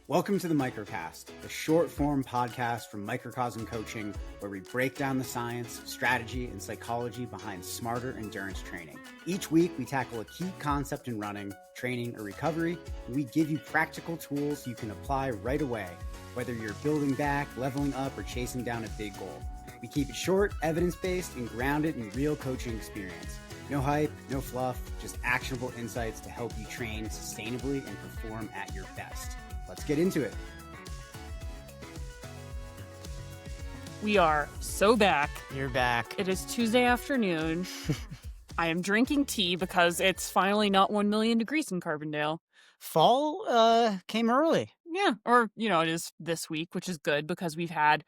Welcome to the Microcast, a short-form podcast from Microcosm Coaching, where we break down the science, strategy, and psychology behind smarter endurance training. Each week, we tackle a key concept in running, training, or recovery, and we give you practical tools you can apply right away, whether you're building back, leveling up, or chasing down a big goal. We keep it short, evidence-based, and grounded in real coaching experience. No hype, no fluff, just actionable insights to help you train sustainably and perform at your best. Let's get into it. We are so back. You're back. It is Tuesday afternoon. I am drinking tea because it's finally not 1 million degrees in Carbondale. Fall came early. Yeah, or, it is this week, which is good because we've had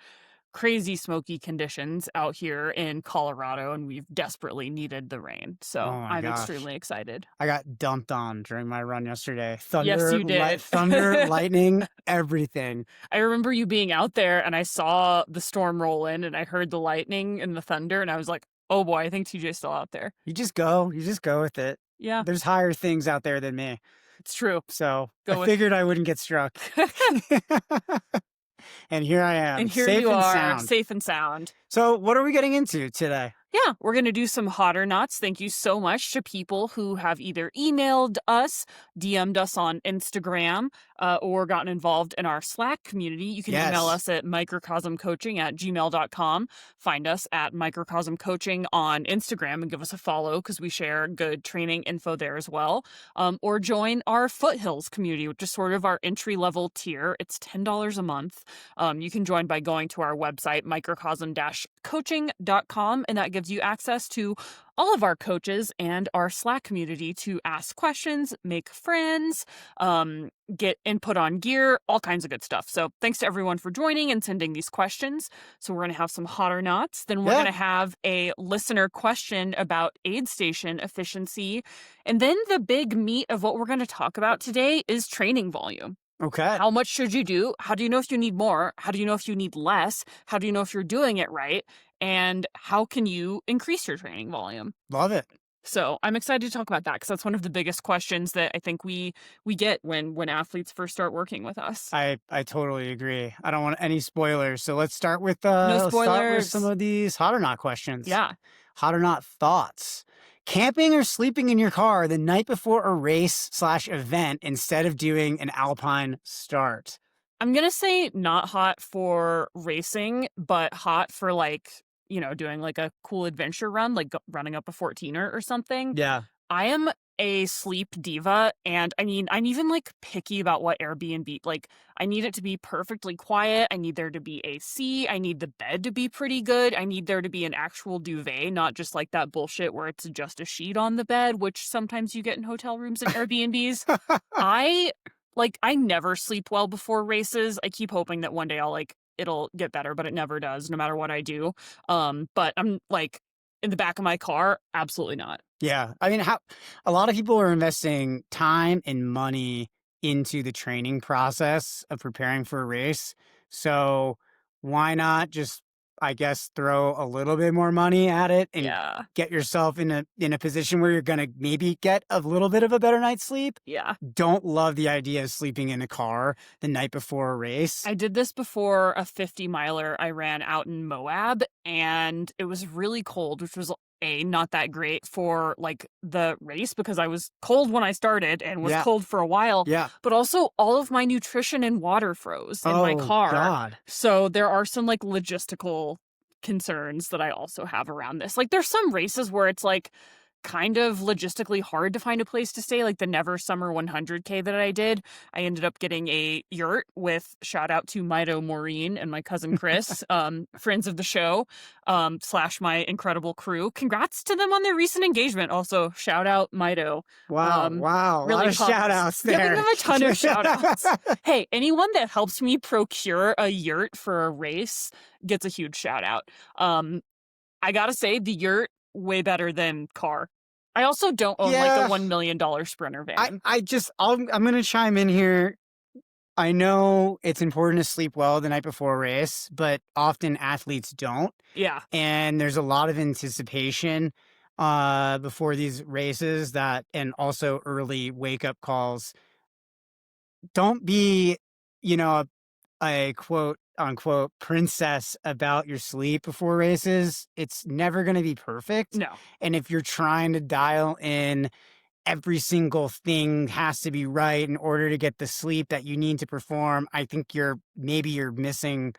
crazy smoky conditions out here in Colorado and we've desperately needed the rain. So I'm extremely excited. I got dumped on during my run yesterday. Thunder, yes, you did. Thunder, lightning, everything. I remember you being out there and I saw the storm roll in and I heard the lightning and the thunder and I was like, oh boy, I think TJ's still out there. You just go with it. Yeah. There's higher things out there than me. It's true. So I figured I wouldn't get struck. And here I am. And here safe you and are, sound. safe and sound. So what are we getting into today? Yeah, we're going to do some hot or nots. Thank you so much to people who have either emailed us, DM'd us on Instagram, or gotten involved in our Slack community. You can email us at microcosmcoaching@gmail.com. Find us at Microcosm Coaching on Instagram and give us a follow because we share good training info there as well. Or join our Foothills community, which is sort of our entry-level tier. It's $10 a month. You can join by going to our website, microcosm-coaching.com, and that gives you access to all of our coaches and our Slack community to ask questions, make friends, get input on gear, all kinds of good stuff. So thanks to everyone for joining and sending these questions. So we're going to have some hot or nots. Then we're going to have a listener question about aid station efficiency. And then the big meat of what we're going to talk about today is training volume. Okay. How much should you do? How do you know if you need more? How do you know if you need less? How do you know if you're doing it right? And how can you increase your training volume? Love it. So I'm excited to talk about that because that's one of the biggest questions that I think we get when athletes first start working with us. I totally agree. I don't want any spoilers. So let's start with no spoilers. Let's start with some of these hot or not questions. Yeah. Hot or not thoughts. Camping or sleeping in your car the night before a race/event instead of doing an alpine start. I'm going to say not hot for racing, but hot for doing like a cool adventure run, like running up a 14er or something. Yeah. I am a sleep diva, and I'm even picky about what Airbnb, I need it to be perfectly quiet. I need there to be AC. I need the bed to be pretty good. I need there to be an actual duvet, not just like that bullshit where it's just a sheet on the bed, which sometimes you get in hotel rooms and Airbnbs. I never sleep well before races. I keep hoping that one day it'll get better, but it never does, no matter what I do. But I'm in the back of my car, absolutely not. Yeah. I mean, a lot of people are investing time and money into the training process of preparing for a race. So why not just, I guess, throw a little bit more money at it and get yourself in a position where you're going to maybe get a little bit of a better night's sleep? Yeah. Don't love the idea of sleeping in a car the night before a race. I did this before a 50-miler I ran out in Moab, and it was really cold, which was not that great for the race because I was cold when I started and was cold for a while. Yeah. But also all of my nutrition and water froze in my car. God. So there are some logistical concerns that I also have around this. There's some races where it's kind of logistically hard to find a place to stay, like the Never Summer 100K that I did. I ended up getting a yurt with, shout out to Mito Maureen and my cousin Chris, friends of the show, / my incredible crew. Congrats to them on their recent engagement. Also, shout out Mito. Wow. Really a lot of shout outs there. Giving them a ton of shout outs. Hey, anyone that helps me procure a yurt for a race gets a huge shout out. I gotta say, the yurt, way better than car. I also don't own a $1 million Sprinter van. I'm going to chime in here. I know it's important to sleep well the night before a race, but often athletes don't. Yeah. And there's a lot of anticipation before these races and also early wake up calls. Don't be a quote unquote princess about your sleep before races, it's never going to be perfect. No. And if you're trying to dial in every single thing has to be right in order to get the sleep that you need to perform, I think you're missing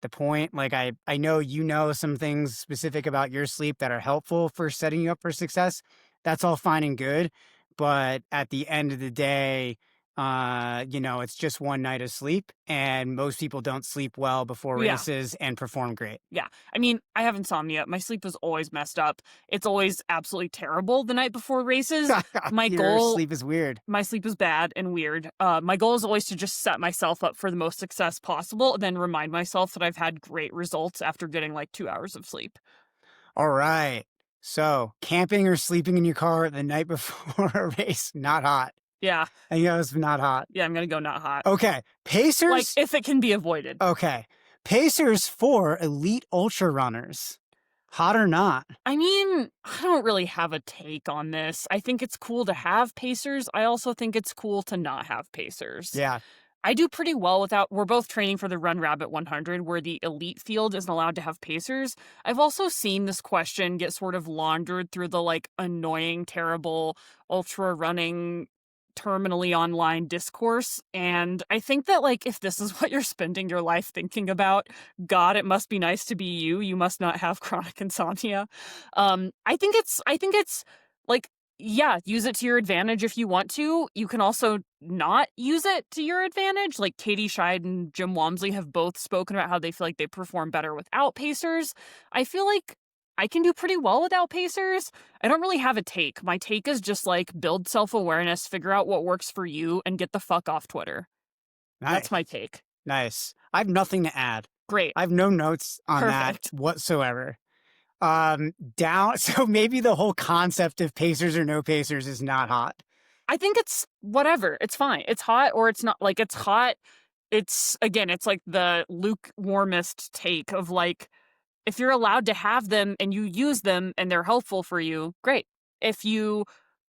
the point. Like I know some things specific about your sleep that are helpful for setting you up for success. That's all fine and good. But at the end of the day, it's just one night of sleep, and most people don't sleep well before races and perform great. Yeah. I mean, I have insomnia. My sleep is always messed up. It's always absolutely terrible the night before races. Your sleep is weird. My sleep is bad and weird. My goal is always to just set myself up for the most success possible and then remind myself that I've had great results after getting like 2 hours of sleep. All right. So camping or sleeping in your car the night before a race, not hot. Yeah. I know it's not hot. Yeah, I'm going to go not hot. Okay. Pacers? Like, if it can be avoided. Okay. Pacers for elite ultra runners. Hot or not? I mean, I don't really have a take on this. I think it's cool to have pacers. I also think it's cool to not have pacers. Yeah. I do pretty well without. We're both training for the Run Rabbit 100, where the elite field isn't allowed to have pacers. I've also seen this question get sort of laundered through the like annoying, terrible ultra running terminally online discourse. And I think that like if this is what you're spending your life thinking about, God, it must be nice to be you. You must not have chronic insomnia. I think it's like, yeah, use it to your advantage if you want to. You can also not use it to your advantage. Like Katie Scheid and Jim Walmsley have both spoken about how they feel like they perform better without pacers. I feel like I can do pretty well without pacers. I don't really have a take. My take is just like build self-awareness, figure out what works for you, and get the fuck off Twitter. Nice. That's my take. Nice. I have nothing to add. Great. I have no notes on Perfect. that whatsoever. So maybe the whole concept of pacers or no pacers is not hot. I think it's whatever. It's fine. It's hot or it's not. Like, it's hot. It's like the lukewarmest take of like, if you're allowed to have them and you use them and they're helpful for you, great. If you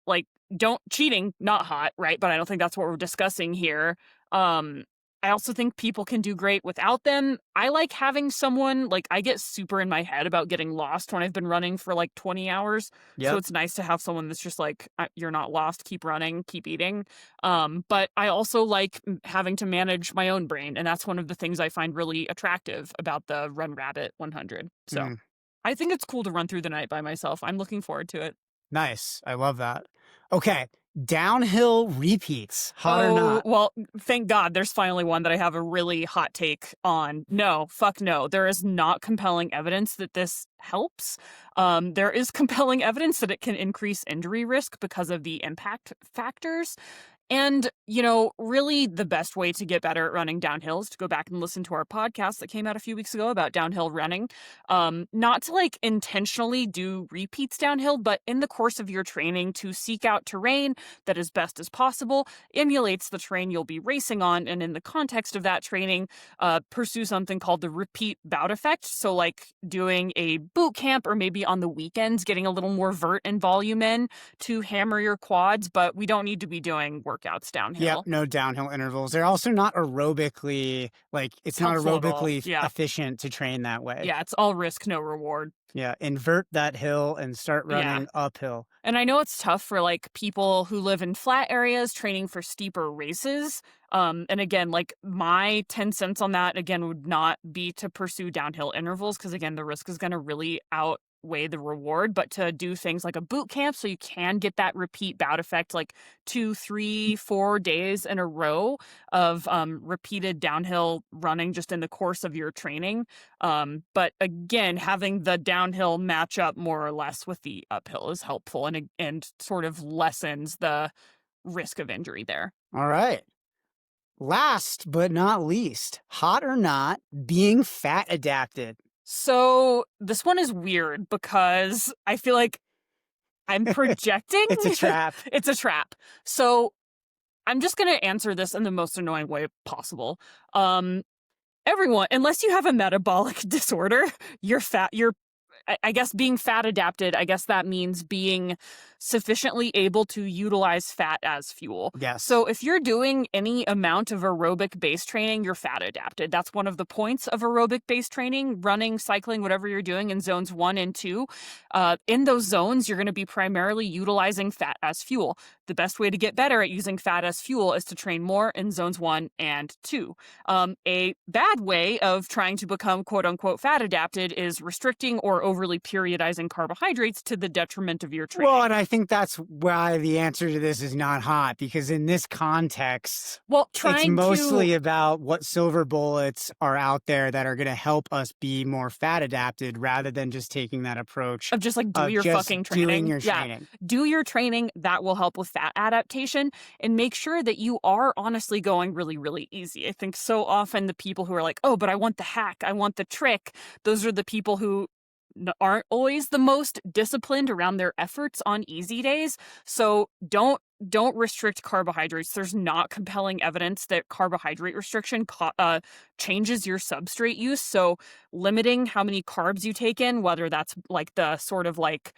like don't, cheating, not hot, right? But I don't think that's what we're discussing here. I also think people can do great without them. I like having someone, like I get super in my head about getting lost when I've been running for like 20 hours. Yep. So it's nice to have someone that's just like, you're not lost, keep running, keep eating. But I also like having to manage my own brain. And that's one of the things I find really attractive about the Run Rabbit 100. So I think it's cool to run through the night by myself. I'm looking forward to it. Nice. I love that. Okay. Downhill repeats, hot or not? Well, thank God there's finally one that I have a really hot take on. No, fuck no. There is not compelling evidence that this helps. There is compelling evidence that it can increase injury risk because of the impact factors. And, really the best way to get better at running downhill is to go back and listen to our podcast that came out a few weeks ago about downhill running. Not to like intentionally do repeats downhill, but in the course of your training to seek out terrain that as best as possible emulates the terrain you'll be racing on. And in the context of that training, pursue something called the repeat bout effect. So like doing a boot camp or maybe on the weekends, getting a little more vert and volume in to hammer your quads, but we don't need to be doing workouts downhill. Yep, no downhill intervals. They're also not aerobically, it's not aerobically efficient to train that way. Yeah, it's all risk, no reward. Yeah, invert that hill and start running uphill. And I know it's tough for like people who live in flat areas training for steeper races. And again, like my 10 cents on that, again, would not be to pursue downhill intervals because again, the risk is going to really outweigh the reward, but to do things like a boot camp so you can get that repeat bout effect, like 2, 3, 4 days in a row of repeated downhill running just in the course of your training. But again, having the downhill match up more or less with the uphill is helpful and sort of lessens the risk of injury there. All right. Last but not least, hot or not, being fat adapted. So this one is weird because I feel like I'm projecting. It's a trap. It's a trap. So I'm just going to answer this in the most annoying way possible. Everyone, unless you have a metabolic disorder, you're fat. I guess being fat adapted, I guess that means being sufficiently able to utilize fat as fuel. Yes. So if you're doing any amount of aerobic-based training, you're fat adapted. That's one of the points of aerobic-based training, running, cycling, whatever you're doing in zones 1 and 2. In those zones, you're going to be primarily utilizing fat as fuel. The best way to get better at using fat as fuel is to train more in zones 1 and 2. A bad way of trying to become quote unquote fat adapted is restricting or overly periodizing carbohydrates to the detriment of your training. Well, and I think that's why the answer to this is not hot, because in this context, it's mostly about what silver bullets are out there that are going to help us be more fat adapted, rather than just taking that approach of just like do your fucking training. Doing your training. Do your training. That will help with fat adaptation, and make sure that you are honestly going really, really easy. I think so often the people who are like, oh, but I want the hack, I want the trick, those are the people who aren't always the most disciplined around their efforts on easy days. So don't restrict carbohydrates. There's not compelling evidence that carbohydrate restriction changes your substrate use. So limiting how many carbs you take in, whether that's like the sort of like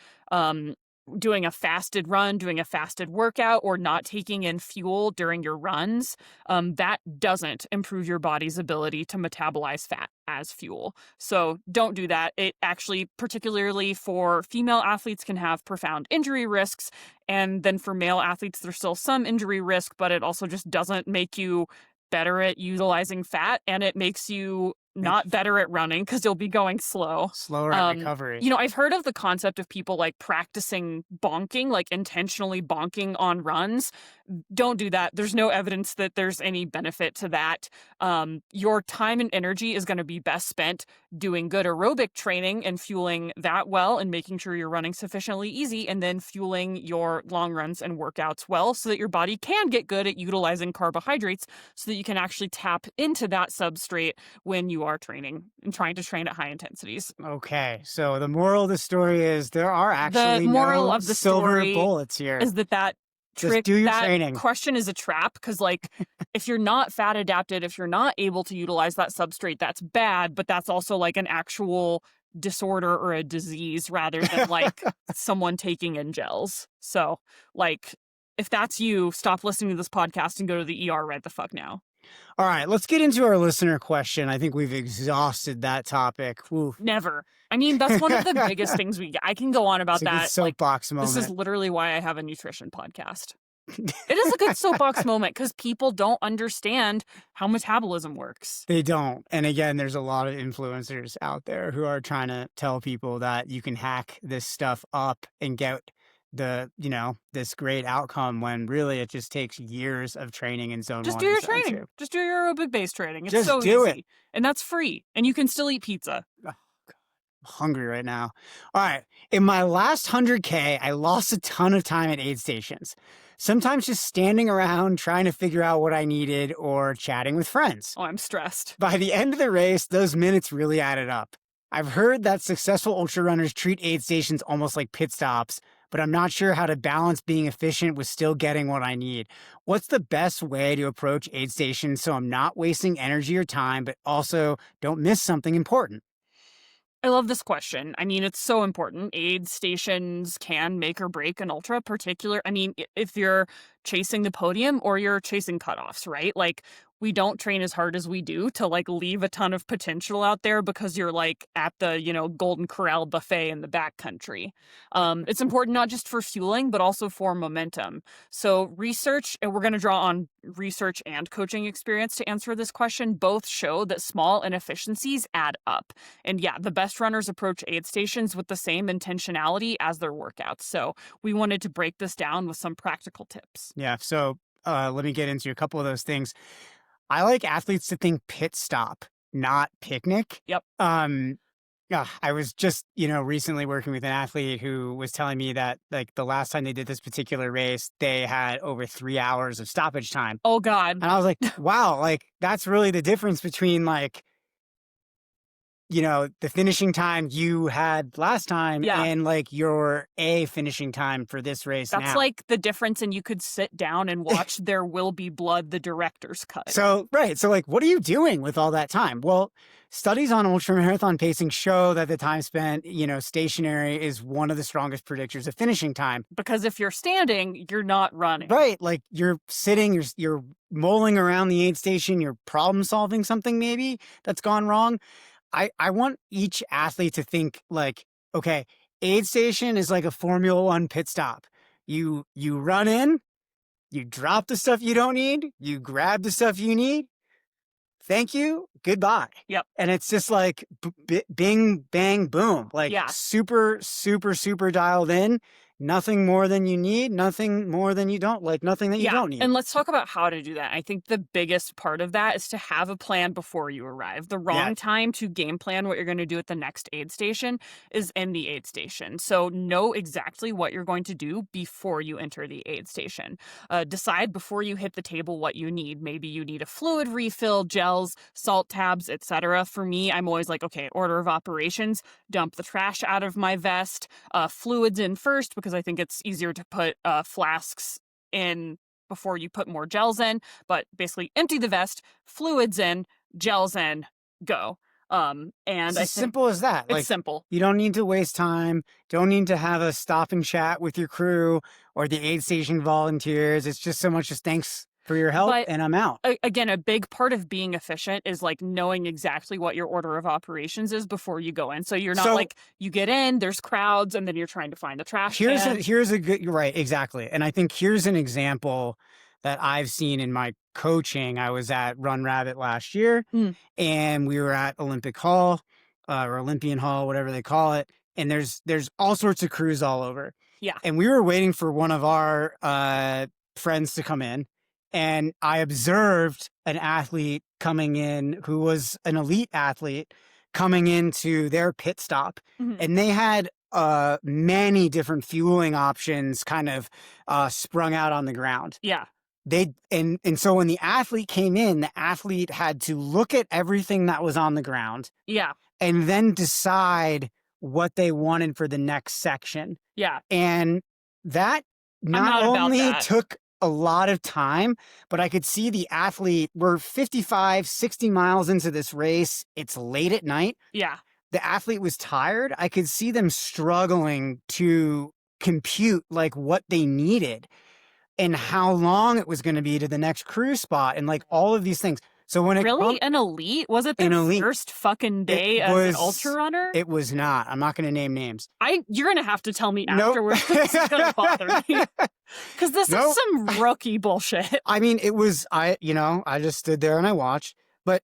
doing a fasted run, doing a fasted workout, or not taking in fuel during your runs, that doesn't improve your body's ability to metabolize fat as fuel. So don't do that. It actually, particularly for female athletes, can have profound injury risks. And then for male athletes, there's still some injury risk, but it also just doesn't make you better at utilizing fat, and it makes you not better at running because you'll be going slower at recovery. You know, I've heard of the concept of people like practicing bonking, like intentionally bonking on runs. Don't do that. There's no evidence that there's any benefit to that. Your time and energy is going to be best spent doing good aerobic training and fueling that well, and making sure you're running sufficiently easy, and then fueling your long runs and workouts well, so that your body can get good at utilizing carbohydrates, so that you can actually tap into that substrate when you are training and trying to train at high intensities. Okay, so the moral of the story is there are actually no silver bullets here. Is that just trick, do your that training. Question is a trap, because like if you're not fat adapted, if you're not able to utilize that substrate, that's bad, but that's also like an actual disorder or a disease rather than like someone taking in gels. So like if that's you, stop listening to this podcast and go to the ER right the fuck now. All right, let's get into our listener question. I think we've exhausted that topic. Oof. Never. I mean, that's one of the biggest things we get. I can go on about that. Good soapbox moment. This is literally why I have a nutrition podcast. It is a good soapbox moment because people don't understand how metabolism works. They don't. And again, there's a lot of influencers out there who are trying to tell people that you can hack this stuff up and get this great outcome, when really it just takes years of training in zone 1. Just do your training. Just do your aerobic based training. It's just so do easy. And that's free. And you can still eat pizza. Oh, God. I'm hungry right now. All right. In my last 100K, I lost a ton of time at aid stations. Sometimes just standing around trying to figure out what I needed, or chatting with friends. Oh, I'm stressed. By the end of the race, those minutes really added up. I've heard that successful ultra runners treat aid stations almost like pit stops, but I'm not sure how to balance being efficient with still getting what I need. What's the best way to approach aid stations so I'm not wasting energy or time, but also don't miss something important? I love this question. I mean, it's so important. Aid stations can make or break an ultra, if you're chasing the podium or you're chasing cutoffs, right? Like, we don't train as hard as we do to like leave a ton of potential out there because you're like at the, Golden Corral buffet in the backcountry. It's important not just for fueling, but also for momentum. So research, and we're going to draw on research and coaching experience to answer this question, both show that small inefficiencies add up. And yeah, the best runners approach aid stations with the same intentionality as their workouts. So we wanted to break this down with some practical tips. Yeah. So let me get into a couple of those things. I like athletes to think pit stop, not picnic. Yep. I was just, recently working with an athlete who was telling me that like the last time they did this particular race, they had over 3 hours of stoppage time. Oh God. And I was like, wow, like that's really the difference between like the finishing time you had last time and like your finishing time for this race That's now. like the difference, and you could sit down and watch There Will Be Blood, the director's cut. So, right. So, like, what are you doing with all that time? Well, studies on ultramarathon pacing show that the time spent, stationary is one of the strongest predictors of finishing time. Because if you're standing, you're not running. Right. Like, you're sitting, you're mulling around the aid station, you're problem solving something maybe that's gone wrong. I want each athlete to think like, okay, aid station is like a Formula One pit stop. You run in, you drop the stuff you don't need, you grab the stuff you need. Thank you, goodbye. Yep. And it's just like bing, bang, boom. Like super, super, super dialed in. Nothing more than you need, nothing more than you don't, like nothing that you don't need. And let's talk about how to do that. I think the biggest part of that is to have a plan before you arrive. The wrong time to game plan what you're going to do at the next aid station is in the aid station. So know exactly what you're going to do before you enter the aid station. Decide before you hit the table what you need. Maybe you need a fluid refill, gels, salt tabs, etc. For me, I'm always like, okay, order of operations, dump the trash out of my vest, fluids in first, because I think it's easier to put flasks in before you put more gels in. But basically empty the vest, fluids in, gels in, go. And it's as simple as that. It's simple. You don't need to waste time. Don't need to have a stop and chat with your crew or the aid station volunteers. It's just so much just thanks for your help, and I'm out. Again, a big part of being efficient is like knowing exactly what your order of operations is before you go in. So you're not like you get in, there's crowds, and then you're trying to find the trash can. Here's a good, you're right, exactly. And I think here's an example that I've seen in my coaching. I was at Run Rabbit last year, and we were at Olympic Hall or Olympian Hall, whatever they call it. And there's all sorts of crews all over. Yeah. And we were waiting for one of our friends to come in. And I observed an athlete coming in who was an elite athlete coming into their pit stop. And they had many different fueling options kind of sprung out on the ground. Yeah. And so when the athlete came in, the athlete had to look at everything that was on the ground. Yeah. And then decide what they wanted for the next section. Yeah. And that not only took a lot of time, but I could see the athlete, we're 55, 60 miles into this race. It's late at night. Yeah. The athlete was tired. I could see them struggling to compute like what they needed and how long it was going to be to the next crew spot and like all of these things. So when an elite? Was it their first fucking day as an ultra runner? It was not. I'm not going to name names. You're going to have to tell me afterwards. This is going to bother me. Because this is some rookie bullshit. I mean, it was, I just stood there and I watched. But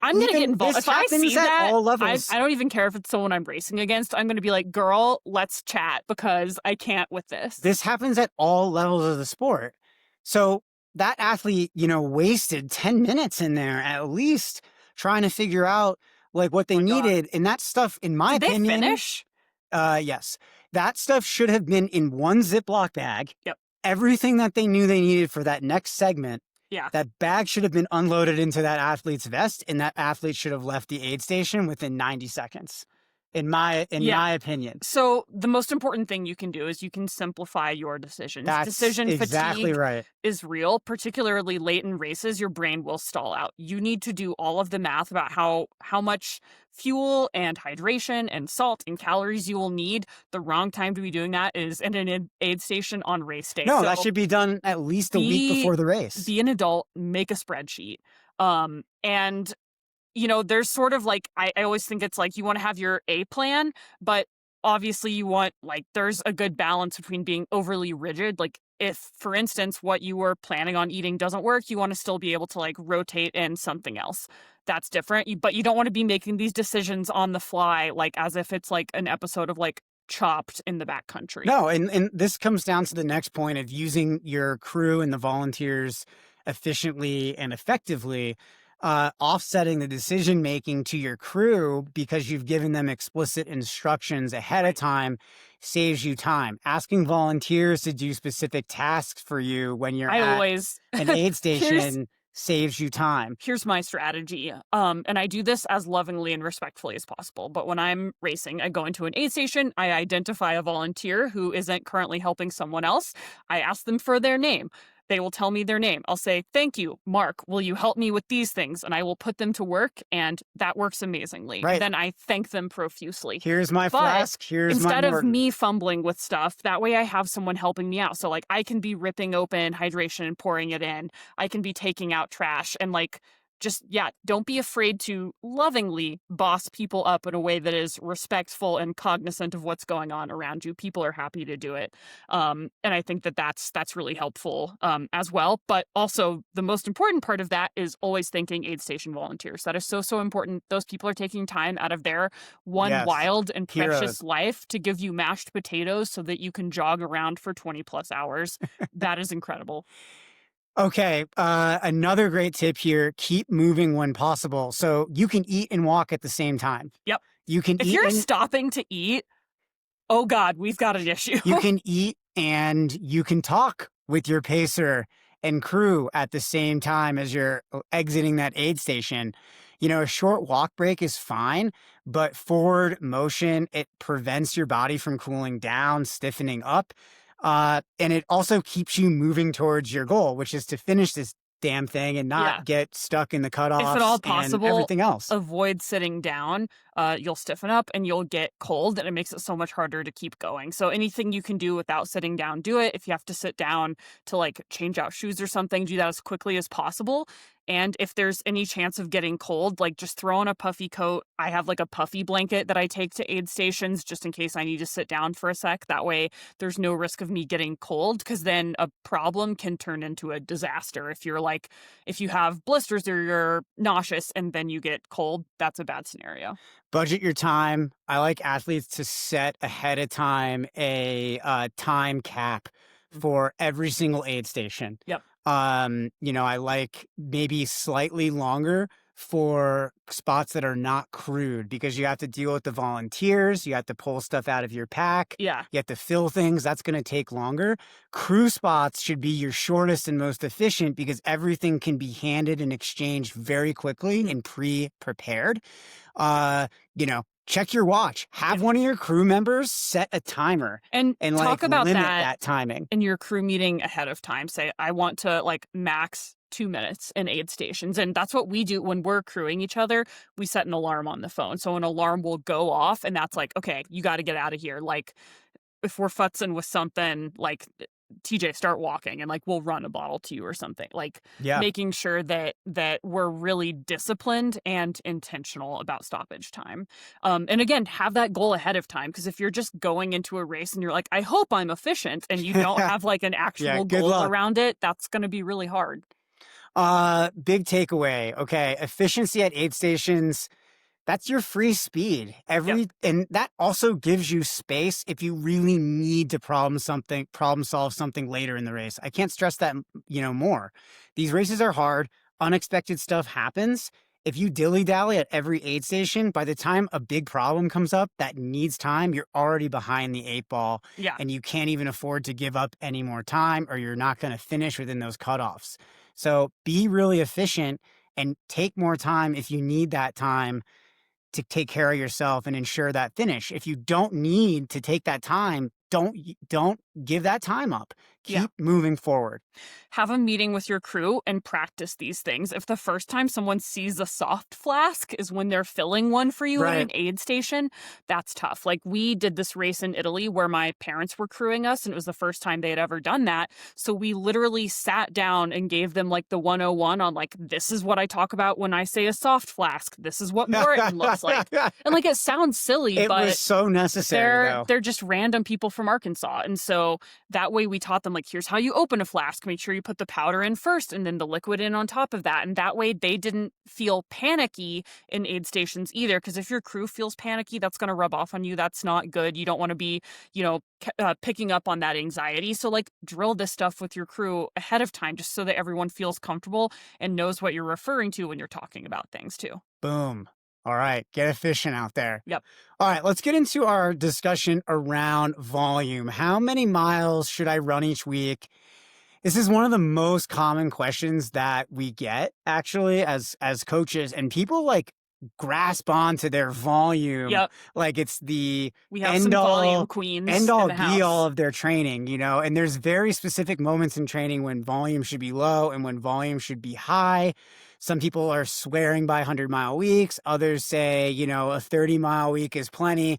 I'm going to get involved. If I see that, all levels. I don't even care if it's someone I'm racing against. I'm going to be like, girl, let's chat because I can't with this. This happens at all levels of the sport. So that athlete, wasted 10 minutes in there at least trying to figure out like what they needed. And that stuff, in my opinion. Did they finish? Yes. That stuff should have been in one Ziploc bag. Yep. Everything that they knew they needed for that next segment. Yeah. That bag should have been unloaded into that athlete's vest, and that athlete should have left the aid station within 90 seconds. In my opinion. So the most important thing you can do is you can simplify your decisions. That's Decision exactly fatigue right. is real, particularly late in races. Your brain will stall out. You need to do all of the math about how much fuel and hydration and salt and calories you will need. The wrong time to be doing that is in an aid station on race day. No, that should be done at least a week before the race. Be an adult, make a spreadsheet. And there's sort of like, I always think it's like you want to have your A plan, but obviously you want, like, there's a good balance between being overly rigid. Like if, for instance, what you were planning on eating doesn't work, you want to still be able to like rotate in something else. That's different. But you don't want to be making these decisions on the fly, like as if it's like an episode of like Chopped in the backcountry. No, and this comes down to the next point of using your crew and the volunteers efficiently and effectively. Offsetting the decision making to your crew because you've given them explicit instructions ahead of time saves you time. Asking volunteers to do specific tasks for you when you're at an aid station saves you time. Here's my strategy. And I do this as lovingly and respectfully as possible. But when I'm racing, I go into an aid station. I identify a volunteer who isn't currently helping someone else. I ask them for their name. They will tell me their name. I'll say, thank you, Mark. Will you help me with these things? And I will put them to work, and that works amazingly. Right. Then I thank them profusely. Here's my flask. Here's my instead of Morton. me fumbling with stuff, that way I have someone helping me out. So like I can be ripping open hydration and pouring it in. I can be taking out trash and like just, don't be afraid to lovingly boss people up in a way that is respectful and cognizant of what's going on around you. People are happy to do it. And I think that that's really helpful as well. But also the most important part of that is always thanking aid station volunteers. That is so, so important. Those people are taking time out of their wild and precious life to give you mashed potatoes so that you can jog around for 20 plus hours. That is incredible. Okay, another great tip here, keep moving when possible. So you can eat and walk at the same time. Yep. You can if eat you're stopping to eat, oh God, we've got an issue. You can eat and you can talk with your pacer and crew at the same time as you're exiting that aid station. You know, a short walk break is fine, but forward motion, it prevents your body from cooling down, stiffening up. And it also keeps you moving towards your goal, which is to finish this damn thing and not get stuck in the cutoffs. If at all possible, and everything else. Avoid sitting down. You'll stiffen up and you'll get cold, and it makes it so much harder to keep going. So anything you can do without sitting down, do it. If you have to sit down to like change out shoes or something, do that as quickly as possible. And if there's any chance of getting cold, like just throw on a puffy coat. I have like a puffy blanket that I take to aid stations just in case I need to sit down for a sec. That way there's no risk of me getting cold, because then a problem can turn into a disaster. If you have blisters or you're nauseous and then you get cold, that's a bad scenario. Budget your time. I like athletes to set ahead of time a time cap for every single aid station. Yep. You know, I like maybe slightly longer for spots that are not crewed, because you have to deal with the volunteers. You have to pull stuff out of your pack. Yeah. You have to fill things. That's going to take longer. Crew spots should be your shortest and most efficient, because everything can be handed and exchanged very quickly and pre-prepared. You know, check your watch. Have one of your crew members set a timer and talk about limit that timing in your crew meeting ahead of time. Say, I want to like max 2 minutes in aid stations. And that's what we do when we're crewing each other. We set an alarm on the phone. So an alarm will go off, and that's like, okay, you got to get out of here. Like if we're futzing with something, like TJ, start walking, and like we'll run a bottle to you or something. Like making sure that we're really disciplined and intentional about stoppage time. And again, have that goal ahead of time, because if you're just going into a race and you're like, I hope I'm efficient, and you don't have like an actual goal around it, that's going to be really hard. Big takeaway. Okay, efficiency at aid stations. That's your free speed. And that also gives you space if you really need to problem solve something later in the race. I can't stress that, more. These races are hard. Unexpected stuff happens. If you dilly-dally at every aid station, by the time a big problem comes up that needs time, you're already behind the 8 ball. Yeah. And you can't even afford to give up any more time, or you're not going to finish within those cutoffs. So be really efficient and take more time if you need that time to take care of yourself and ensure that finish. If you don't need to take that time, don't give that time up. Keep moving forward. Have a meeting with your crew and practice these things. If the first time someone sees a soft flask is when they're filling one for you at an aid station, that's tough. Like we did this race in Italy where my parents were crewing us, and it was the first time they had ever done that. So we literally sat down and gave them like the 101 on like, this is what I talk about when I say a soft flask. This is what Morton looks like. And like, it sounds silly, but it was so necessary. They're just random people from Arkansas. And so that way we taught them, like, here's how you open a flask. Make sure you put the powder in first and then the liquid in on top of that. And that way they didn't feel panicky in aid stations either. Because if your crew feels panicky, that's going to rub off on you. That's not good. You don't want to be, picking up on that anxiety. So like drill this stuff with your crew ahead of time, just so that everyone feels comfortable and knows what you're referring to when you're talking about things too. Boom. All right, get efficient out there. Yep. All right, let's get into our discussion around volume. How many miles should I run each week? This is one of the most common questions that we get actually as coaches, and people like grasp onto their volume Yep. like it's the We have some volume queens end in all the be all house. of their training, you know, and there's very specific moments in training when volume should be low and when volume should be high. Some people are swearing by 100-mile weeks. Others say, you know, a 30-mile week is plenty.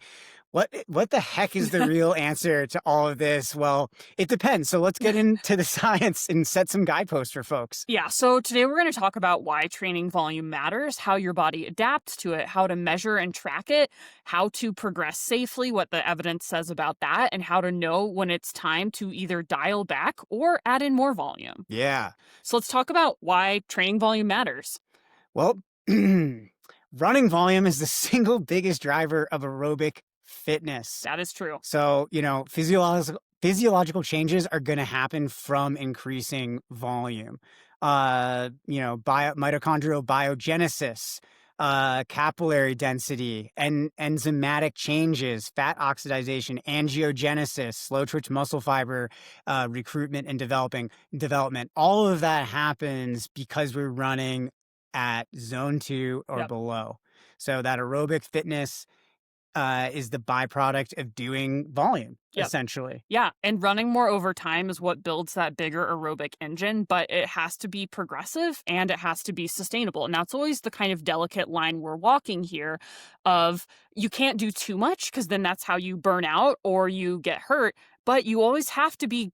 What the heck is the real answer to all of this? Well, it depends. So let's get into the science and set some guideposts for folks. Yeah, so today we're going to talk about why training volume matters, how your body adapts to it, how to measure and track it, how to progress safely, what the evidence says about that, and how to know when it's time to either dial back or add in more volume. Yeah. So let's talk about why training volume matters. Well, running volume is the single biggest driver of aerobic fitness. That is true. So, you know, physiological changes are going to happen from increasing volume. You know, mitochondrial biogenesis, capillary density, and enzymatic changes, fat oxidation, angiogenesis, slow twitch muscle fiber recruitment and development. All of that happens because we're running at zone 2 or Yep. below. So that aerobic fitness is the byproduct of doing volume, Yep. essentially. Yeah, and running more over time is what builds that bigger aerobic engine, but it has to be progressive and it has to be sustainable. Now, it's always the kind of delicate line we're walking here of you can't do too much because then that's how you burn out or you get hurt. But you always have to be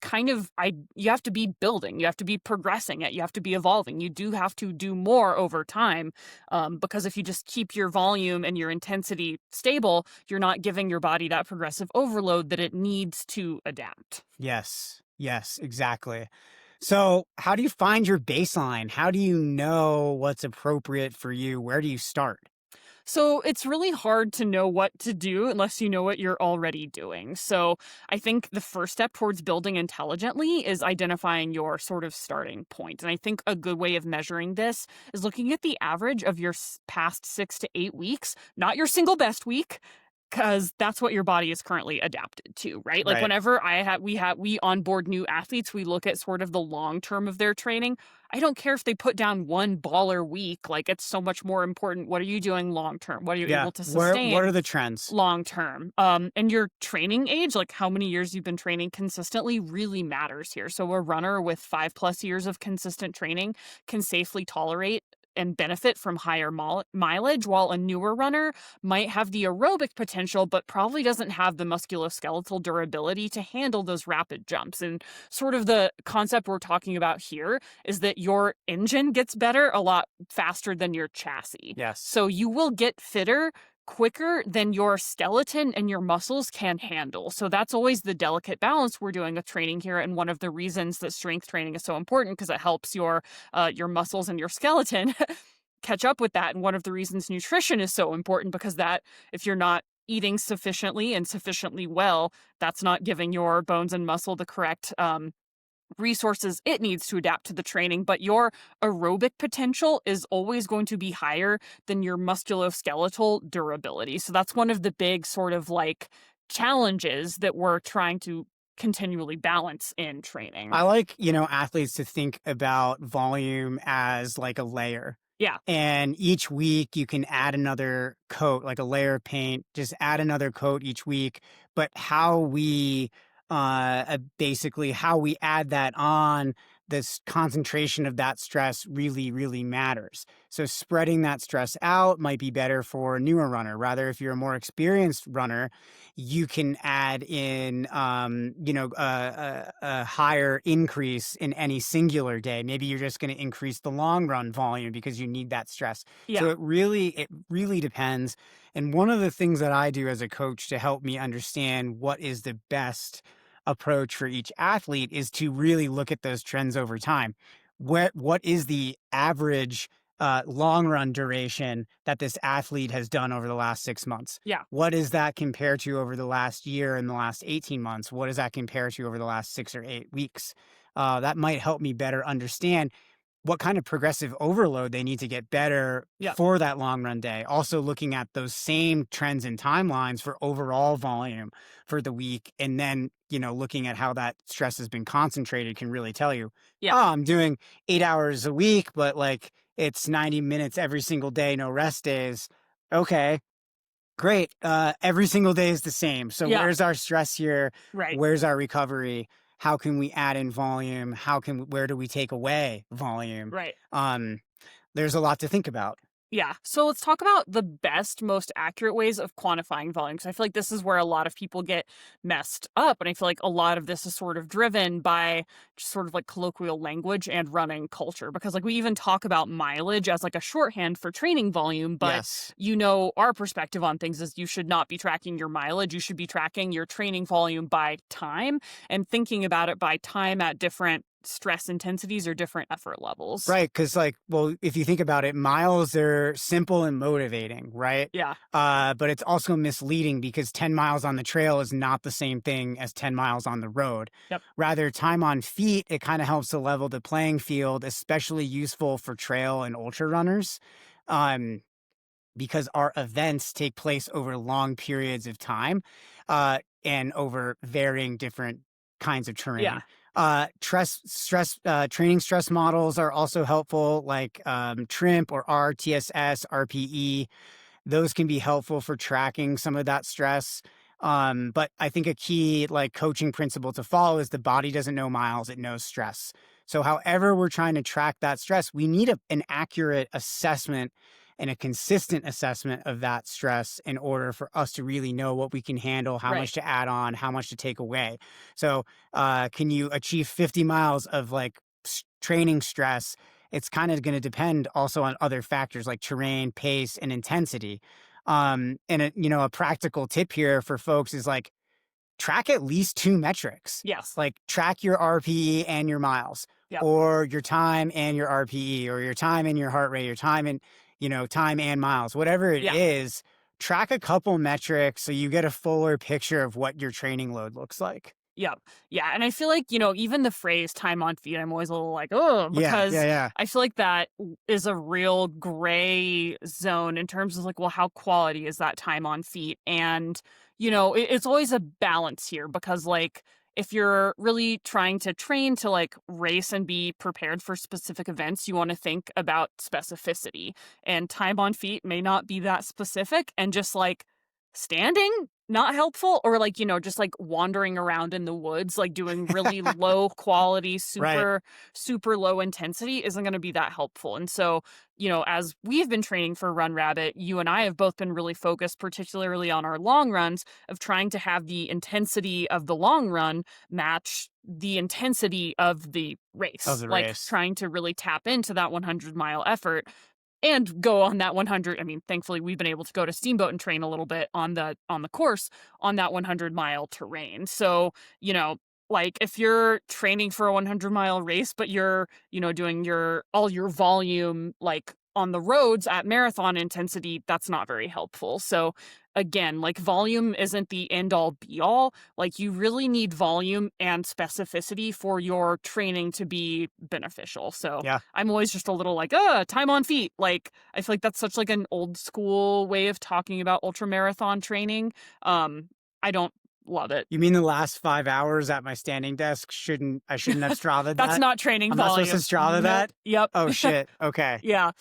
you have to be building, you have to be progressing it, you have to be evolving. You do have to do more over time because if you just keep your volume and your intensity stable, you're not giving your body that progressive overload that it needs to adapt. Yes, exactly. So how do you find your baseline? How do you know what's appropriate for you? Where do you start? So it's really hard to know what to do unless you know what you're already doing. So I think the first step towards building intelligently is identifying your sort of starting point. And I think a good way of measuring this is looking at the average of your past 6 to 8 weeks, not your single best week, because that's what your body is currently adapted to, right? Like Right. whenever we onboard new athletes, we look at sort of the long term of their training. I don't care if they put down one baller week. Like it's so much more important. What are you doing long term? What are you able to sustain? What are the trends? Long term? And your training age, like how many years you've been training consistently, really matters here. So a runner with 5+ years of consistent training can safely tolerate and benefit from higher mileage, while a newer runner might have the aerobic potential, but probably doesn't have the musculoskeletal durability to handle those rapid jumps. And sort of the concept we're talking about here is that your engine gets better a lot faster than your chassis. Yes. So you will get fitter quicker than your skeleton and your muscles can handle. So that's always the delicate balance we're doing with training here. And one of the reasons that strength training is so important because it helps your muscles and your skeleton catch up with that. And one of the reasons nutrition is so important because that if you're not eating sufficiently and sufficiently well, that's not giving your bones and muscle the correct resources it needs to adapt to the training, but your aerobic potential is always going to be higher than your musculoskeletal durability. So that's one of the big sort of like challenges that we're trying to continually balance in training. I like, you know, athletes to think about volume as like a layer. Yeah. And each week you can add another coat, like a layer of paint, just add another coat each week. But how we basically how we add that on, this concentration of that stress really matters. So spreading that stress out might be better for a newer runner. Rather, if you're a more experienced runner, you can add in, a higher increase in any singular day. Maybe you're just going to increase the long run volume because you need that stress. Yeah. So it really depends. And one of the things that I do as a coach to help me understand what is the best approach for each athlete is to really look at those trends over time. What is the average long run duration that this athlete has done over the last 6 months? Yeah. What does that compare to over the last year and the last 18 months? What does that compare to over the last 6 or 8 weeks? That might help me better understand what kind of progressive overload they need to get better Yeah. for that long run day. Also looking at those same trends and timelines for overall volume for the week. And then, looking at how that stress has been concentrated can really tell you, Yeah. oh, I'm doing 8 hours a week, but like it's 90 minutes every single day, no rest days. Okay, great. Every single day is the same. So Yeah. where's our stress here? Right. Where's our recovery? How can we add in volume? Where do we take away volume? Right. There's a lot to think about. Yeah. So let's talk about the best, most accurate ways of quantifying volume. Because I feel like this is where a lot of people get messed up. And I feel like a lot of this is sort of driven by just sort of like colloquial language and running culture. Because like we even talk about mileage as like a shorthand for training volume. But Yes. our perspective on things is you should not be tracking your mileage. You should be tracking your training volume by time and thinking about it by time at different stress intensities or different effort levels. Right. Because if you think about it, miles are simple and motivating, right? Yeah. But it's also misleading because 10 miles on the trail is not the same thing as 10 miles on the road. Yep. Rather, time on feet, it kind of helps to level the playing field, especially useful for trail and ultra runners. Because our events take place over long periods of time and over varying different kinds of terrain. Yeah. Training stress models are also helpful, like TRIMP or RTSS, RPE. Those can be helpful for tracking some of that stress. But I think a key coaching principle to follow is the body doesn't know miles, it knows stress. So however we're trying to track that stress, we need an accurate assessment and a consistent assessment of that stress in order for us to really know what we can handle, how much to add on, how much to take away. So can you achieve 50 miles of training stress? It's kind of going to depend also on other factors like terrain, pace, and intensity. And a practical tip here for folks is track at least 2 metrics. Yes. Track your RPE and your miles, or your time and your RPE, or your time and your heart rate, your time and time and miles, whatever it is. Track a couple metrics so you get a fuller picture of what your training load looks like. Yeah. Yeah. And I feel like, even the phrase time on feet, I'm always a little because I feel like that is a real gray zone in terms of how quality is that time on feet? And, it's always a balance here because if you're really trying to train to race and be prepared for specific events, you want to think about specificity, and time on feet may not be that specific, and just standing not helpful, or just wandering around in the woods doing really low quality super low intensity isn't going to be that helpful. And so as we've been training for Run Rabbit, you and I have both been really focused, particularly on our long runs, of trying to have the intensity of the long run match the intensity of the race, trying to really tap into that 100-mile effort and go on that 100. I mean, thankfully we've been able to go to Steamboat and train a little bit on the course on that 100-mile terrain. So, if you're training for a 100-mile race, but you're, doing all your volume on the roads at marathon intensity, that's not very helpful. So again, volume isn't the end all be all. You really need volume and specificity for your training to be beneficial. So I'm always just a little time on feet. I feel like that's such an old school way of talking about ultramarathon training. I don't love it. You mean the last 5 hours at my standing desk? I shouldn't have Strava that? That's not training I'm volume. not supposed to Strava that? Yep. Oh shit. Okay. Yeah.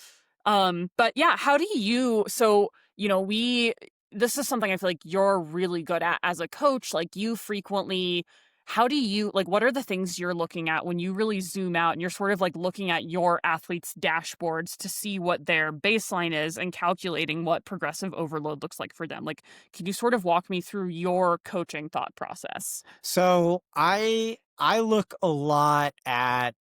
But yeah, how do you, this is something I feel like you're really good at as a coach. You frequently, how do you, what are the things you're looking at when you really zoom out and you're sort of looking at your athletes' dashboards to see what their baseline is and calculating what progressive overload looks like for them? Can you sort of walk me through your coaching thought process? So I look a lot at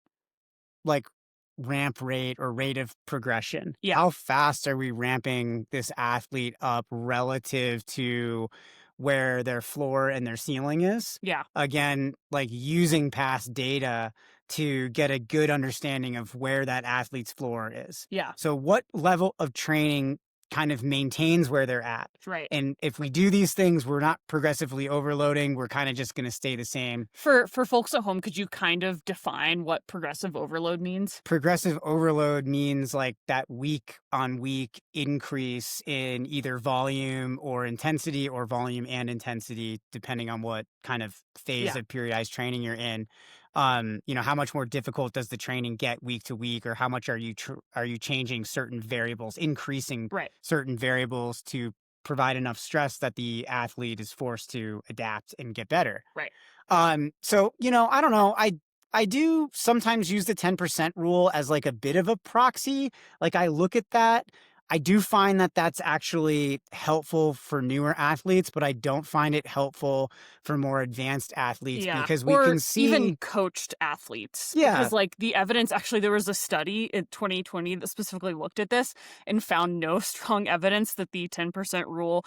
ramp rate or rate of progression. Yeah. How fast are we ramping this athlete up relative to where their floor and their ceiling is? Yeah. Again, using past data to get a good understanding of where that athlete's floor is. Yeah. So what level of training kind of maintains where they're at. Right. And if we do these things, we're not progressively overloading. We're kind of just going to stay the same. For folks at home, could you kind of define what progressive overload means? Progressive overload means like that week on week increase in either volume or intensity, or volume and intensity, depending on what kind of phase of periodized training you're in. How much more difficult does the training get week to week, or how much are you changing certain variables, increasing certain variables to provide enough stress that the athlete is forced to adapt and get better. Right. So, I don't know. I do sometimes use the 10% rule as like a bit of a proxy. Like I look at that. I do find that that's actually helpful for newer athletes, but I don't find it helpful for more advanced athletes because we can see even coached athletes. Yeah. Because like the evidence, actually there was a study in 2020 that specifically looked at this and found no strong evidence that the 10% rule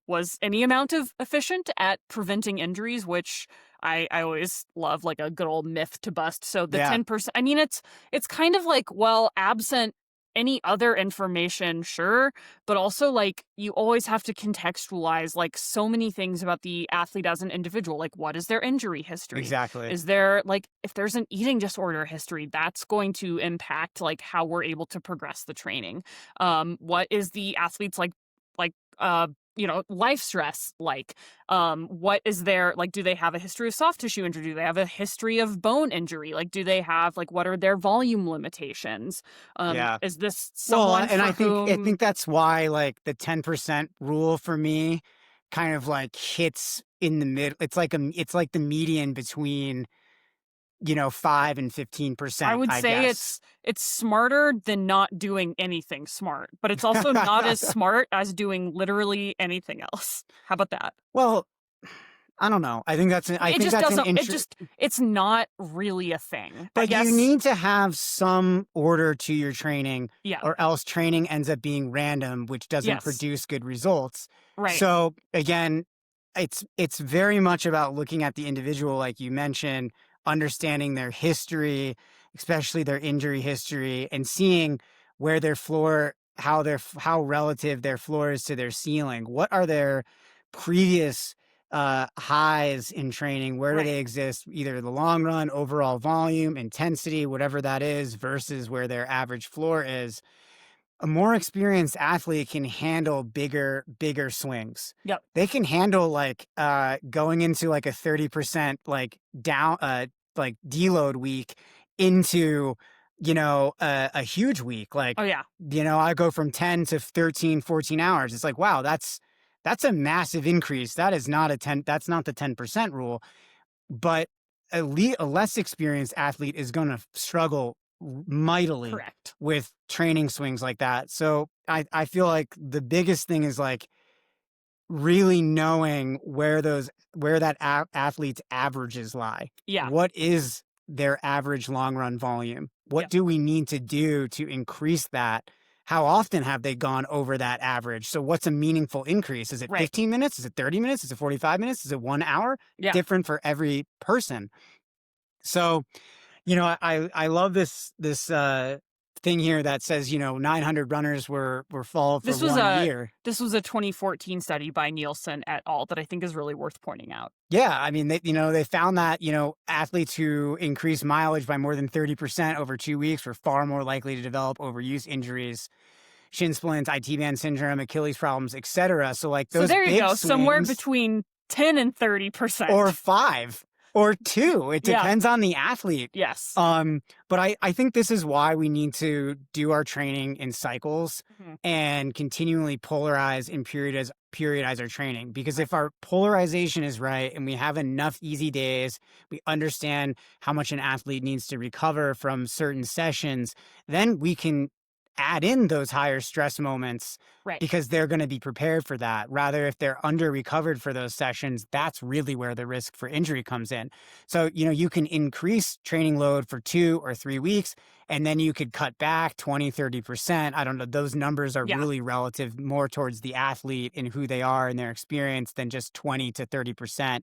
was any amount of efficient at preventing injuries, which I always love, like a good old myth to bust. So the 10%, I mean, it's kind of like, well, absent any other information, sure, but also like you always have to contextualize like so many things about the athlete as an individual. Like, what is their injury history? Exactly. Is there like, if there's an eating disorder history, that's going to impact like how we're able to progress the training. What is the athlete's life stress like? What is their, like, do they have a history of soft tissue injury? Do they have a history of bone injury? Like, do they have, like, what are their volume limitations? Is this someone and I whom... think that's why like the 10% rule for me kind of like hits in the middle. It's like the median between 5 and 15%. I would say guess. it's smarter than not doing anything smart, but it's also not as smart as doing literally anything else. How about that? Well, I don't know. I think that's it's not really a thing. But you need to have some order to your training, or else training ends up being random, which doesn't produce good results. Right. So again, it's very much about looking at the individual, like you mentioned, understanding their history, especially their injury history, and seeing where their floor, how relative their floor is to their ceiling. What are their previous highs in training? Where do they exist? Either the long run, overall volume, intensity, whatever that is, versus where their average floor is. A more experienced athlete can handle bigger swings. Yep. They can handle like going into like a 30% like down like deload week into a huge week. Like, I go from 10 to 13, 14 hours. It's like, wow, that's a massive increase. That's not the 10% rule. But a less experienced athlete is going to struggle mightily with training swings like that. So I feel like the biggest thing is like really knowing where that athlete's averages lie. Yeah. What is their average long run volume? What do we need to do to increase that? How often have they gone over that average? So what's a meaningful increase? Is it 15 minutes? Is it 30 minutes? Is it 45 minutes? Is it 1 hour? Yeah. Different for every person. So, I love this thing here that says, 900 runners were followed for 1 year. This was a 2014 study by Nielsen et al. That I think is really worth pointing out. Yeah, I mean, they found that, athletes who increased mileage by more than 30% over 2 weeks were far more likely to develop overuse injuries, shin splints, IT band syndrome, Achilles problems, etc. So like those. So there you go, swings, somewhere between 10 and 30%, or 5. Or 2. It depends on the athlete. Yes. But I think this is why we need to do our training in cycles and continually polarize and periodize our training. Because if our polarization is right and we have enough easy days, we understand how much an athlete needs to recover from certain sessions, then we can add in those higher stress moments because they're going to be prepared for that. Rather, if they're under recovered for those sessions, that's really where the risk for injury comes in. So, you can increase training load for 2 or 3 weeks, and then you could cut back 20, 30%. I don't know. Those numbers are really relative more towards the athlete and who they are and their experience than just 20 to 30%.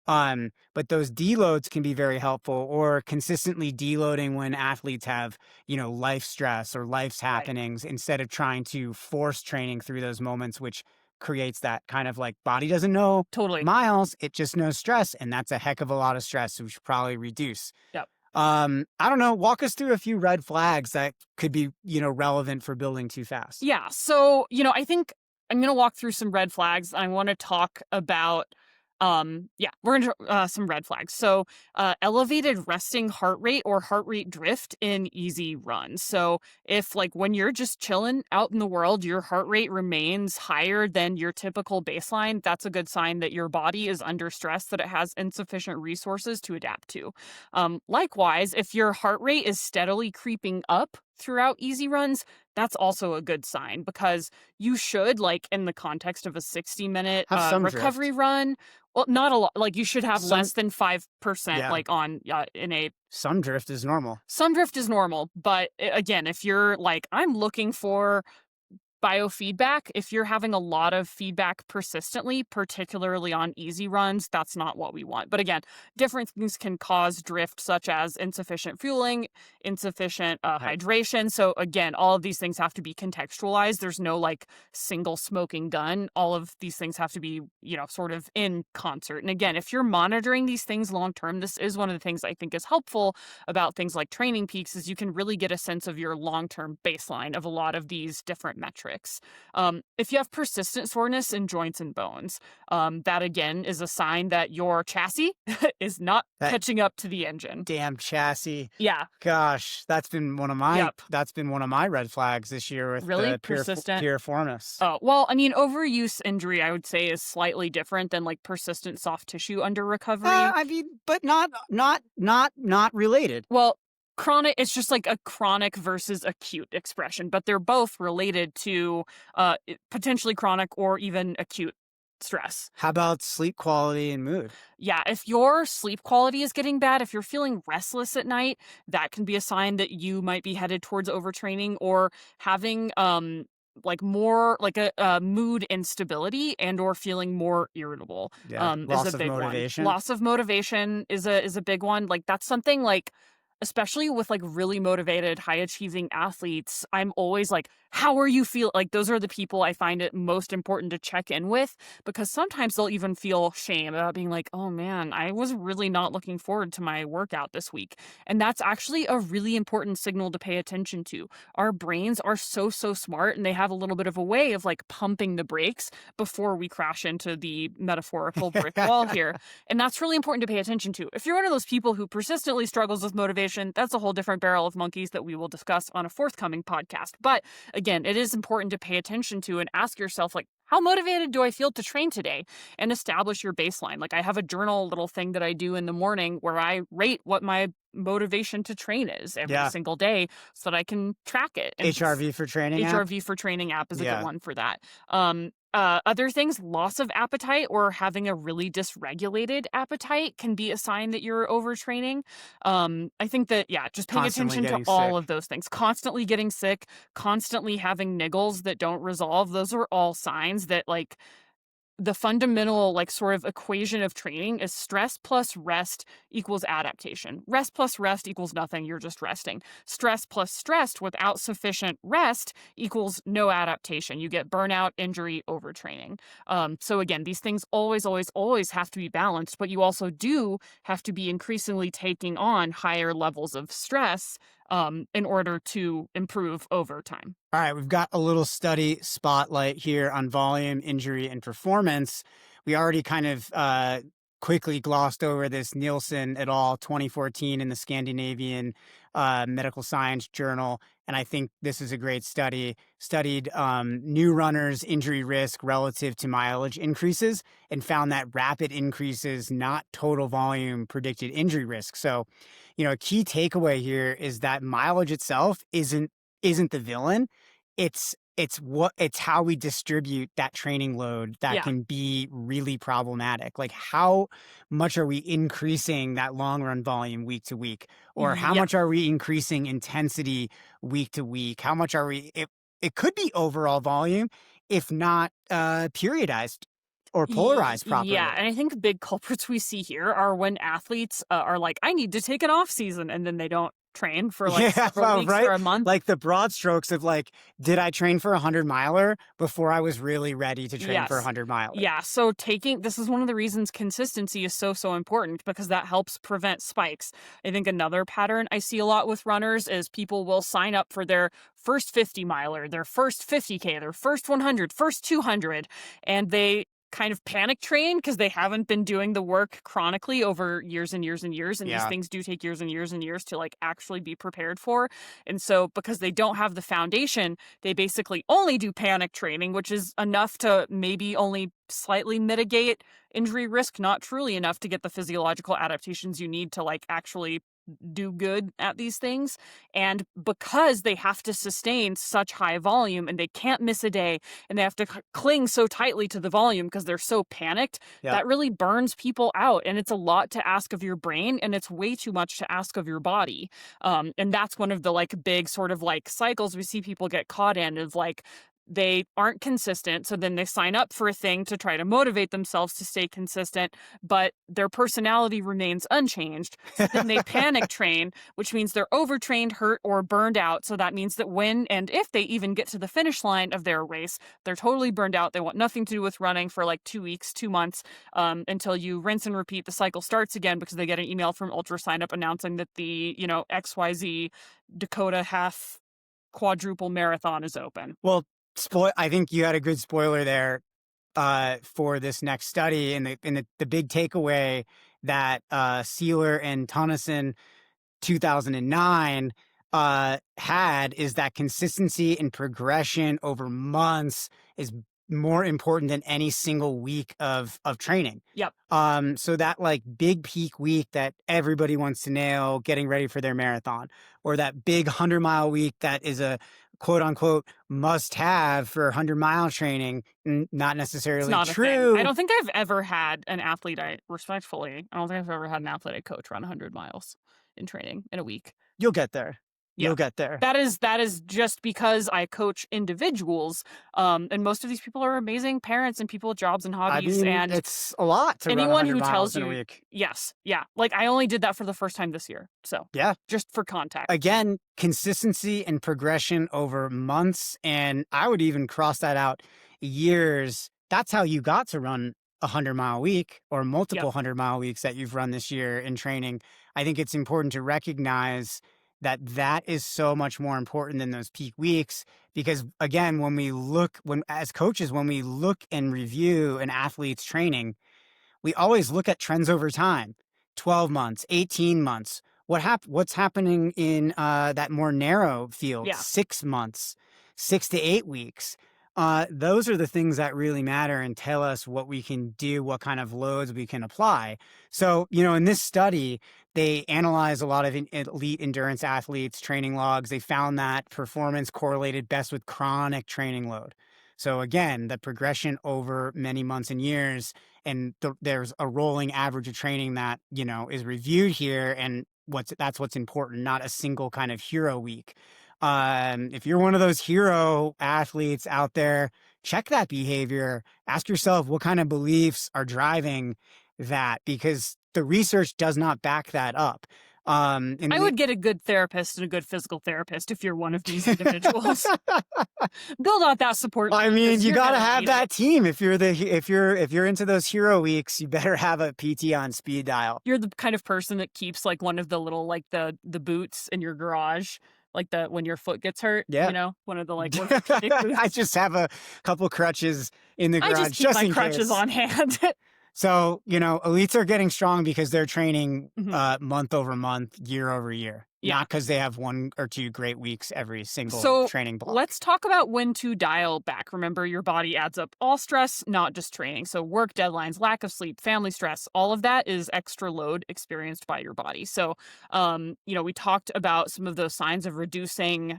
But those deloads can be very helpful, or consistently deloading when athletes have, life stress or life's happenings, instead of trying to force training through those moments, which creates that kind of like body doesn't know Totally. miles, it just knows stress. And that's a heck of a lot of stress. So we should probably reduce. Yep. I don't know. Walk us through a few red flags that could be, relevant for building too fast. Yeah. So, I think I'm going to walk through some red flags. I want to talk about, we're going to some red flags. So, elevated resting heart rate or heart rate drift in easy runs. So if like when you're just chilling out in the world, your heart rate remains higher than your typical baseline, that's a good sign that your body is under stress, that it has insufficient resources to adapt to. Likewise, if your heart rate is steadily creeping up throughout easy runs, that's also a good sign, because you should, like in the context of a 60-minute recovery run, well, not a lot. Like you should have less than 5%, like on in a. Some drift is normal. Some drift is normal, but again, if you're like, I'm looking for biofeedback, if you're having a lot of feedback persistently, particularly on easy runs, that's not what we want. But again, different things can cause drift, such as insufficient fueling, insufficient hydration. So again, all of these things have to be contextualized. There's no like single smoking gun. All of these things have to be, sort of in concert. And again, if you're monitoring these things long term, this is one of the things I think is helpful about things like Training Peaks, is you can really get a sense of your long-term baseline of a lot of these different metrics. If you have persistent soreness in joints and bones, that again is a sign that your chassis is not catching up to the engine. Damn chassis. Yeah. Gosh, that's been one of my red flags this year with really persistent piriformis. Oh, well, I mean, overuse injury, I would say, is slightly different than like persistent soft tissue under recovery. But not related. Well, chronic, it's just like a chronic versus acute expression, but they're both related to potentially chronic or even acute stress. How about sleep quality and mood? Yeah, if your sleep quality is getting bad, if you're feeling restless at night, that can be a sign that you might be headed towards overtraining, or having like more like a mood instability and or feeling more irritable. Loss of motivation. Loss of motivation is a big one. Like that's something like, especially with like really motivated, high achieving athletes, I'm always like, how are you feel? Like those are the people I find it most important to check in with, because sometimes they'll even feel shame about being like, oh man, I was really not looking forward to my workout this week. And that's actually a really important signal to pay attention to. Our brains are so smart, and they have a little bit of a way of like pumping the brakes before we crash into the metaphorical brick wall here. And that's really important to pay attention to. If you're one of those people who persistently struggles with motivation, that's a whole different barrel of monkeys that we will discuss on a forthcoming podcast. But again, it is important to pay attention to and ask yourself, like, how motivated do I feel to train today? And establish your baseline. Like I have a journal little thing that I do in the morning where I rate what my motivation to train is every single day, so that I can track it. And HRV for Training HRV for Training app is a good one for that. Other things, loss of appetite or having a really dysregulated appetite can be a sign that you're overtraining. I think that, just paying attention to all of those things. Constantly getting sick, constantly having niggles that don't resolve. Those are all signs that like the fundamental like sort of equation of training is stress plus rest equals adaptation. Rest plus rest equals nothing. You're just resting. Stress plus stressed without sufficient rest equals no adaptation. You get burnout, injury, overtraining. So again, these things always have to be balanced, but you also do have to be increasingly taking on higher levels of stress in order to improve over time. All right, we've got a little study spotlight here on volume, injury, and performance. We already kind of quickly glossed over this Nielsen et al. 2014 in the Scandinavian Medical Science Journal, and I think this is a great study. Studied new runners' injury risk relative to mileage increases, and found that rapid increases, not total volume, predicted injury risk. So, a key takeaway here is that mileage itself isn't the villain. It's how we distribute that training load that can be really problematic. Like how much are we increasing that long run volume week to week, or how much are we increasing intensity week to week? How much are we? It could be overall volume, if not periodized or polarized properly. Yeah, and I think big culprits we see here are when athletes are like, I need to take an off season, and then they don't train for like several weeks or a month. Like the broad strokes of like, did I train for 100-miler before I was really ready to train for 100-miler? Yeah, so this is one of the reasons consistency is so important, because that helps prevent spikes. I think another pattern I see a lot with runners is people will sign up for their first 50-miler, their first 50K, their first 100, first 200, and they kind of panic train because they haven't been doing the work chronically over years and years and years. And these things do take years and years and years to like actually be prepared for. And so because they don't have the foundation, they basically only do panic training, which is enough to maybe only slightly mitigate injury risk, not truly enough to get the physiological adaptations you need to like actually do good at these things. And because they have to sustain such high volume and they can't miss a day and they have to cling so tightly to the volume because they're so panicked, that really burns people out. And it's a lot to ask of your brain, and it's way too much to ask of your body. And that's one of the like big sort of like cycles we see people get caught in, of like, they aren't consistent, so then they sign up for a thing to try to motivate themselves to stay consistent, but their personality remains unchanged. So then they panic train, which means they're overtrained, hurt, or burned out. So that means that when and if they even get to the finish line of their race, they're totally burned out. They want nothing to do with running for like 2 weeks, 2 months, until you rinse and repeat. The cycle starts again because they get an email from Ultra Sign Up announcing that the, XYZ Dakota half quadruple marathon is open. Well, I think you had a good spoiler there for this next study, and the big takeaway that Sealer and Tonneson 2009 had is that consistency and progression over months is more important than any single week of training. Yep. So that like big peak week that everybody wants to nail getting ready for their marathon, or that big 100-mile week that is a quote unquote must have for 100-mile training, not necessarily true. I don't think I've ever had an athlete, I don't think I've ever had an athlete I coach run 100 miles in training in a week. You'll get there. Yeah. You'll get there. That is just because I coach individuals, and most of these people are amazing parents and people with jobs and hobbies. And it's a lot to anyone run 100 who miles tells in you, a week. yes, yeah, like I only did that for the first time this year, so yeah, just for context. Again, consistency and progression over months, and I would even cross that out years. That's how you got to run a 100-mile week or multiple 100-mile weeks that you've run this year in training. I think it's important to recognize that is so much more important than those peak weeks, because again, as coaches, when we look and review an athlete's training, we always look at trends over time, 12 months, 18 months, what's happening in that more narrow field, 6 months, 6 to 8 weeks. Those are the things that really matter and tell us what we can do, what kind of loads we can apply. So, in this study, they analyzed a lot of elite endurance athletes' training logs. They found that performance correlated best with chronic training load. So again, the progression over many months and years, and there's a rolling average of training that, is reviewed here, and that's what's important, not a single kind of hero week. If you're one of those hero athletes out there, check that behavior. Ask yourself what kind of beliefs are driving that, because the research does not back that up. I would get a good therapist and a good physical therapist if you're one of these individuals. Build out that support. I mean, you got to have that team. If you're into those hero weeks, you better have a PT on speed dial. You're the kind of person that keeps like one of the little like the boots in your garage. Like when your foot gets hurt, one of the like. I just have a couple crutches in the garage. I just keep my crutches on hand. So, elites are getting strong because they're training month over month, year over year. Not because they have 1 or 2 great weeks every single training block. Let's talk about when to dial back. Remember, your body adds up all stress, not just training. So work, deadlines, lack of sleep, family stress, all of that is extra load experienced by your body. So, we talked about some of those signs of reducing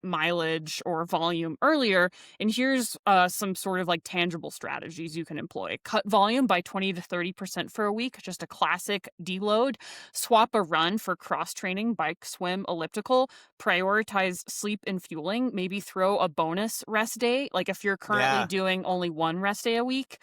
mileage or volume earlier. And here's some sort of like tangible strategies you can employ. Cut volume by 20 to 30% for a week, just a classic deload. Swap a run for cross training, bike, swim, elliptical. Prioritize sleep and fueling. Maybe throw a bonus rest day. Like if you're currently doing only 1 rest day a week,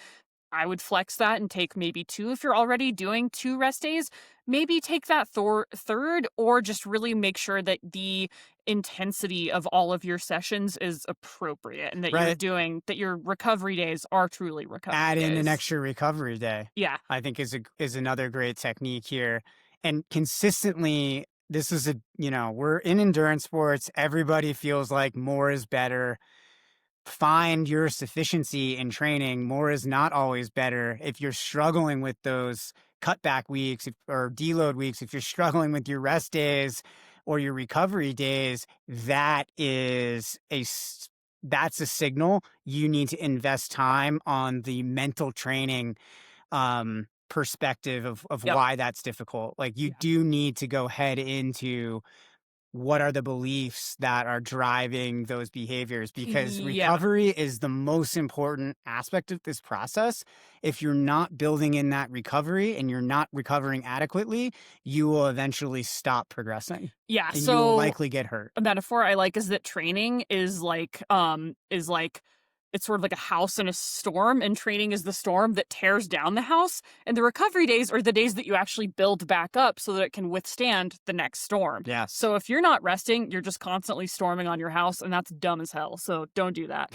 I would flex that and take maybe 2 if you're already doing 2 rest days. Maybe take that third, or just really make sure that the intensity of all of your sessions is appropriate and that Right. that your recovery days are truly recovery Add in an days. extra recovery day. Yeah. I think is another great technique here. And consistently, this is we're in endurance sports. Everybody feels like more is better. Find your sufficiency in training. More is not always better. If you're struggling with those cutback weeks or deload weeks, if you're struggling with your rest days or your recovery days, that's a signal you need to invest time on the mental training perspective of Yep. why that's difficult. Like you do need to go head into what are the beliefs that are driving those behaviors, because Yeah. recovery is the most important aspect of this process. If you're not building in that recovery and you're not recovering adequately, you will eventually stop progressing. Yeah. And you will So likely get hurt. a metaphor I like is that training is like it's sort of like a house in a storm, and training is the storm that tears down the house, and the recovery days are the days that you actually build back up so that it can withstand the next storm. Yeah. So if you're not resting, you're just constantly storming on your house, and that's dumb as hell. So don't do that.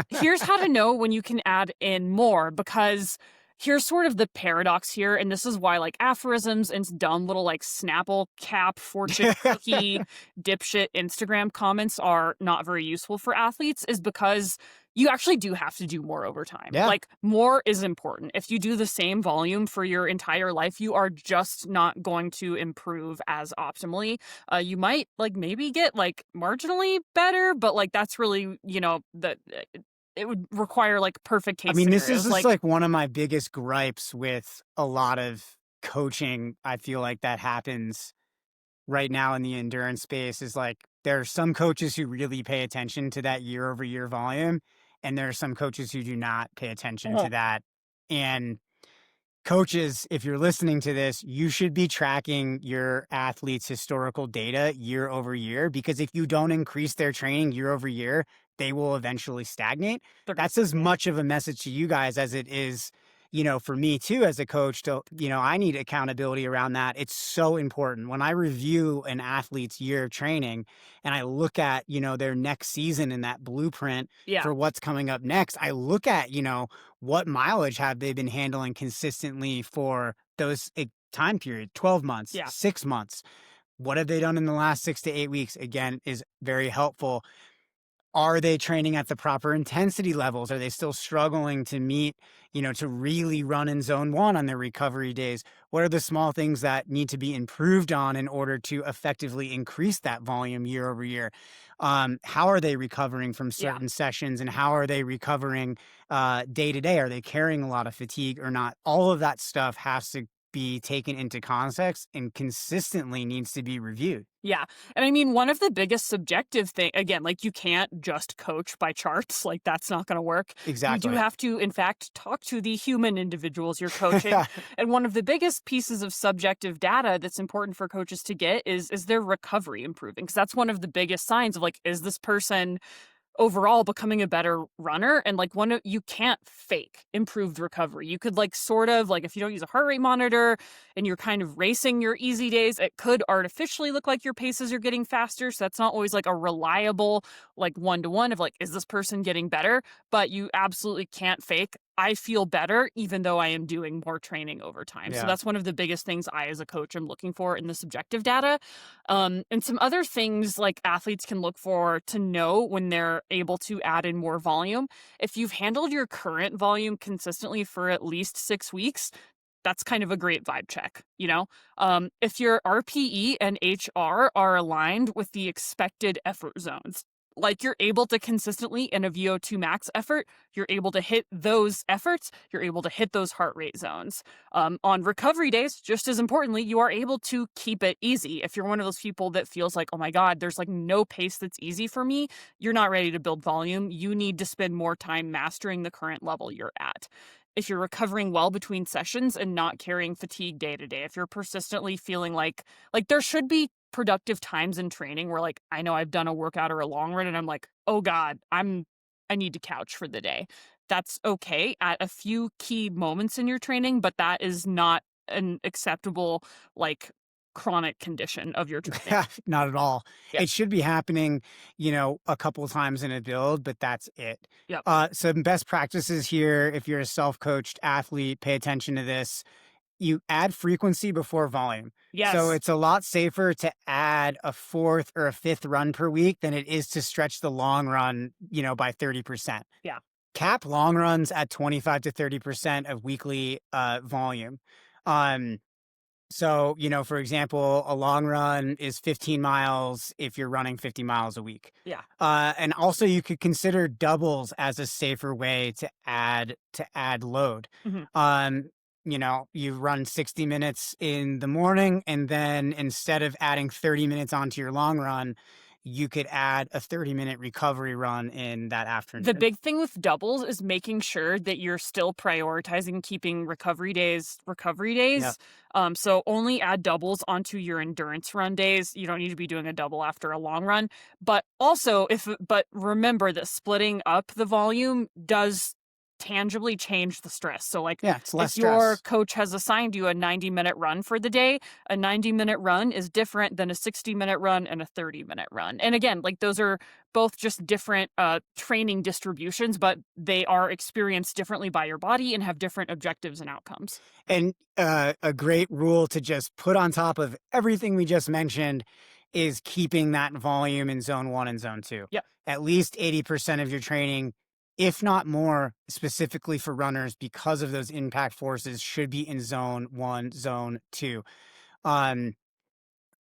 Here's how to know when you can add in more, because here's sort of the paradox here, and this is why like aphorisms and dumb little like Snapple cap fortune cookie dipshit Instagram comments are not very useful for athletes, is because you actually do have to do more overtime. Yeah. Like more is important. If you do the same volume for your entire life, you are just not going to improve as optimally. You might like maybe get like marginally better, but like that's really, it would require like perfect case This scenarios. is just like one of my biggest gripes with a lot of coaching. I feel like that happens right now in the endurance space is like there are some coaches who really pay attention to that year over year volume, and there are some coaches who do not pay attention to that. And coaches, if you're listening to this, you should be tracking your athletes' historical data year over year, because if you don't increase their training year over year, they will eventually stagnate. That's as much of a message to you guys as it is, for me too, as a coach. To, I need accountability around that. It's so important. When I review an athlete's year of training and I look at, their next season and that blueprint for what's coming up next, I look at, what mileage have they been handling consistently for those time period, 12 months, 6 months. What have they done in the last 6 to 8 weeks? Again, is very helpful. Are they training at the proper intensity levels? Are they still struggling to meet, to really run in zone 1 on their recovery days? What are the small things that need to be improved on in order to effectively increase that volume year over year? How are they recovering from certain sessions, and how are they recovering day to day? Are they carrying a lot of fatigue or not? All of that stuff has to be taken into context and consistently needs to be reviewed. Yeah. And one of the biggest subjective thing, again, like you can't just coach by charts. Like that's not going to work. Exactly. You do have to, in fact, talk to the human individuals you're coaching. And one of the biggest pieces of subjective data that's important for coaches to get is their recovery improving? Because that's one of the biggest signs of like, is this person overall becoming a better runner? And like you can't fake improved recovery. You could like sort of like, if you don't use a heart rate monitor and you're kind of racing your easy days, it could artificially look like your paces are getting faster. So that's not always like a reliable like one-to-one of like, is this person getting better? But you absolutely can't fake, I feel better even though I am doing more training over time. So that's one of the biggest things I as a coach am looking for in the subjective data. And some other things like athletes can look for to know when they're able to add in more volume. If you've handled your current volume consistently for at least 6 weeks, that's kind of a great vibe check, If your RPE and HR are aligned with the expected effort zones, like you're able to consistently in a VO2 max effort, you're able to hit those efforts, you're able to hit those heart rate zones. On recovery days, just as importantly, you are able to keep it easy. If you're one of those people that feels like, oh my God, there's like no pace that's easy for me, you're not ready to build volume. You need to spend more time mastering the current level you're at. If you're recovering well between sessions and not carrying fatigue day to day, if you're persistently feeling like there should be productive times in training where like I know I've done a workout or a long run and I'm like, oh God, I need to couch for the day. that's okay at a few key moments in your training, but that is not an acceptable, like, chronic condition of your training. Not at all. Yeah. It should be happening, a couple times in a build, but that's it. Yep. Some best practices here. If you're a self-coached athlete, pay attention to this. You add frequency before volume. Yes. So it's a lot safer to add a fourth or a fifth run per week than it is to stretch the long run, by 30%. Yeah. Cap long runs at 25 to 30% of weekly volume. So, for example, a long run is 15 miles if you're running 50 miles a week. Yeah. And also you could consider doubles as a safer way to add load. Mhm. You run 60 minutes in the morning, and then instead of adding 30 minutes onto your long run, you could add a 30-minute recovery run in that afternoon. The big thing with doubles is making sure that you're still prioritizing keeping recovery days. Yeah. So only add doubles onto your endurance run days. You don't need to be doing a double after a long run. But also, but remember that splitting up the volume does tangibly change the stress. So like, Yeah, it's less if your stress. coach has assigned you a 90-minute run for the day, a 90-minute run is different than a 60-minute run and a 30-minute run. And again, like, those are both just different training distributions, but they are experienced differently by your body and have different objectives and outcomes. And a great rule to just put on top of everything we just mentioned is keeping that volume in zone 1 and zone 2. Yep. At least 80% of your training, if not more, specifically for runners, because of those impact forces, should be in zone 1, zone 2. A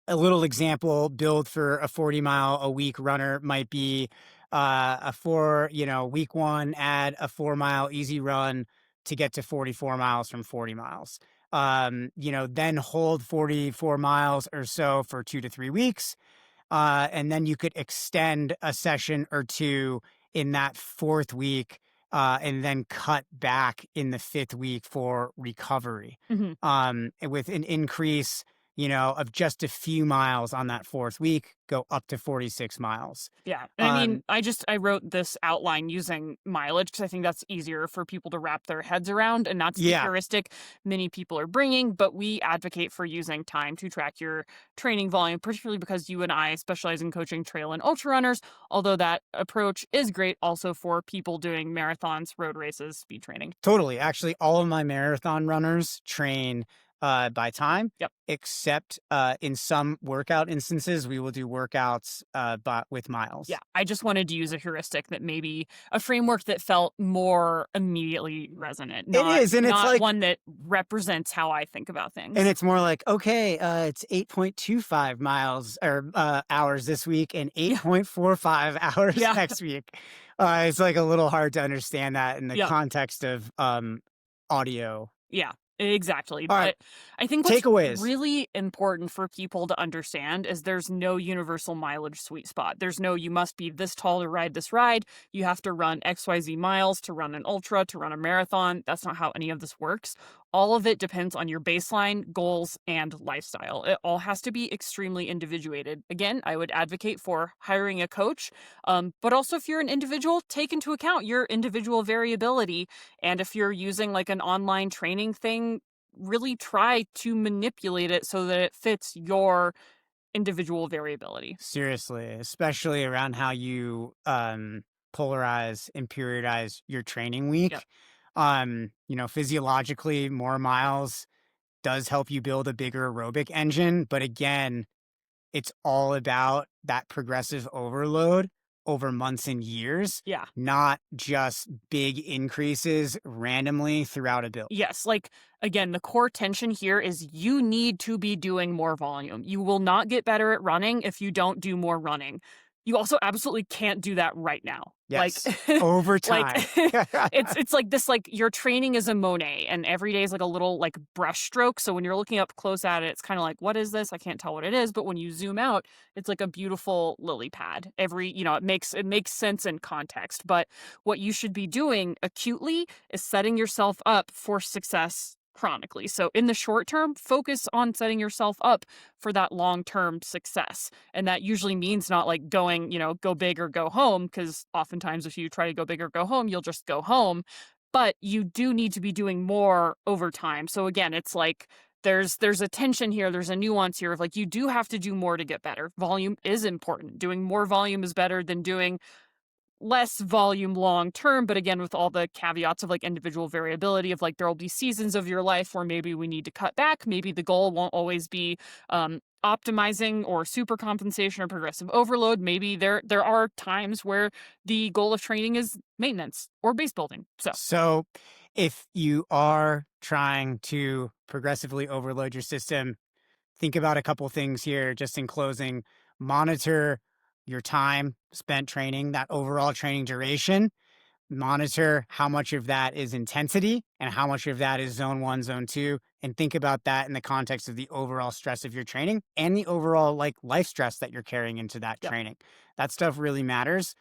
little example build for a 40-mile-a-week runner might be week 1, add a 4-mile easy run to get to 44 miles from 40 miles. Then hold 44 miles or so for 2 to 3 weeks. And then you could extend a session or two in that 4th week, and then cut back in the 5th week for recovery. With an increase, of just a few miles on that 4th week, go up to 46 miles. Yeah. I mean, I wrote this outline using mileage because I think that's easier for people to wrap their heads around. And that's the heuristic many people are bringing. But we advocate for using time to track your training volume, particularly because you and I specialize in coaching trail and ultra runners, although that approach is great also for people doing marathons, road races, speed training. Totally. Actually, all of my marathon runners train by time. Yep. Except in some workout instances, we will do workouts but with miles. Yeah. I just wanted to use a heuristic that maybe a framework that felt more immediately resonant. It is, and it's not like one that represents how I think about things. And it's more like, okay, it's 8.25 miles or hours this week and 8.45 hours next week. It's like a little hard to understand that in the context of audio. Yeah. Exactly. All right. But I think what's Takeaways. really important for people to understand is there's no universal mileage sweet spot. There's no, you must be this tall to ride this ride. You have to run XYZ miles to run an ultra, to run a marathon. That's not how any of this works. All of it depends on your baseline, goals, and lifestyle. It all has to be extremely individuated. Again, I would advocate for hiring a coach, but also if you're an individual, take into account your individual variability. And if you're using like an online training thing, really try to manipulate it so that it fits your individual variability. Seriously, especially around how you polarize and periodize your training week. Yep. Physiologically, more miles does help you build a bigger aerobic engine. But again, it's all about that progressive overload over months and years. Yeah. Not just big increases randomly throughout a build. Yes. Like, again, the core tension here is you need to be doing more volume. You will not get better at running if you don't do more running. You also absolutely can't do that right now. Yes. Like, over time. it's like this, like, your training is a Monet and every day is like a little like brush stroke. So when you're looking up close at it, it's kind of like, what is this? I can't tell what it is. But when you zoom out, it's like a beautiful lily pad. It makes sense in context. But what you should be doing acutely is setting yourself up for success chronically. So in the short term, focus on setting yourself up for that long-term success. And that usually means not like going, go big or go home, because oftentimes if you try to go big or go home, you'll just go home. But you do need to be doing more over time. So again, it's like there's a tension here, there's a nuance here of like you do have to do more to get better. Volume is important. Doing more volume is better than doing less volume long term, but again, with all the caveats of like individual variability of like there will be seasons of your life where maybe we need to cut back. Maybe the goal won't always be optimizing or super compensation or progressive overload. Maybe there are times where the goal of training is maintenance or base building. So if you are trying to progressively overload your system, think about a couple things here just in closing. Monitor your time spent training, that overall training duration. Monitor how much of that is intensity and how much of that is zone 1, zone 2, and think about that in the context of the overall stress of your training and the overall like life stress that you're carrying into that training. That stuff really matters.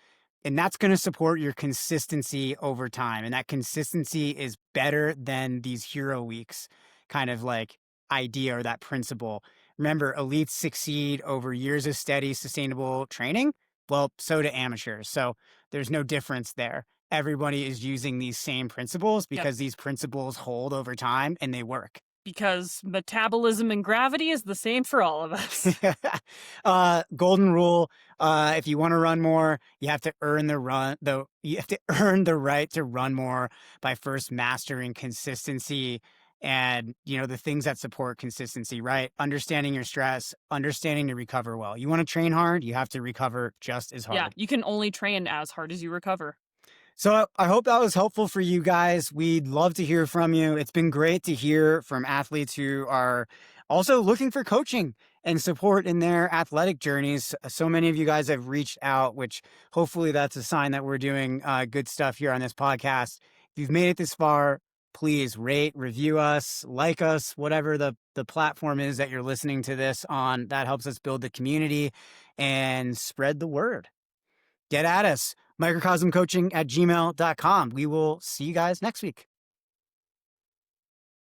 And that's going to support your consistency over time. And that consistency is better than these hero weeks kind of like idea or that principle. Remember, elites succeed over years of steady, sustainable training. Well, so do amateurs. So there's no difference there. Everybody is using these same principles because these principles hold over time and they work. Because metabolism and gravity is the same for all of us. Golden rule. If you want to run more, you have to earn you have to earn the right to run more by first mastering consistency and, the things that support consistency, right? Understanding your stress, understanding to recover well. You want to train hard, you have to recover just as hard. Yeah, you can only train as hard as you recover. So I hope that was helpful for you guys. We'd love to hear from you. It's been great to hear from athletes who are also looking for coaching and support in their athletic journeys. So many of you guys have reached out, which hopefully that's a sign that we're doing good stuff here on this podcast. If you've made it this far, please rate, review us, like us, whatever the platform is that you're listening to this on. That helps us build the community and spread the word. Get at us. microcosmcoaching@gmail.com. We will see you guys next week.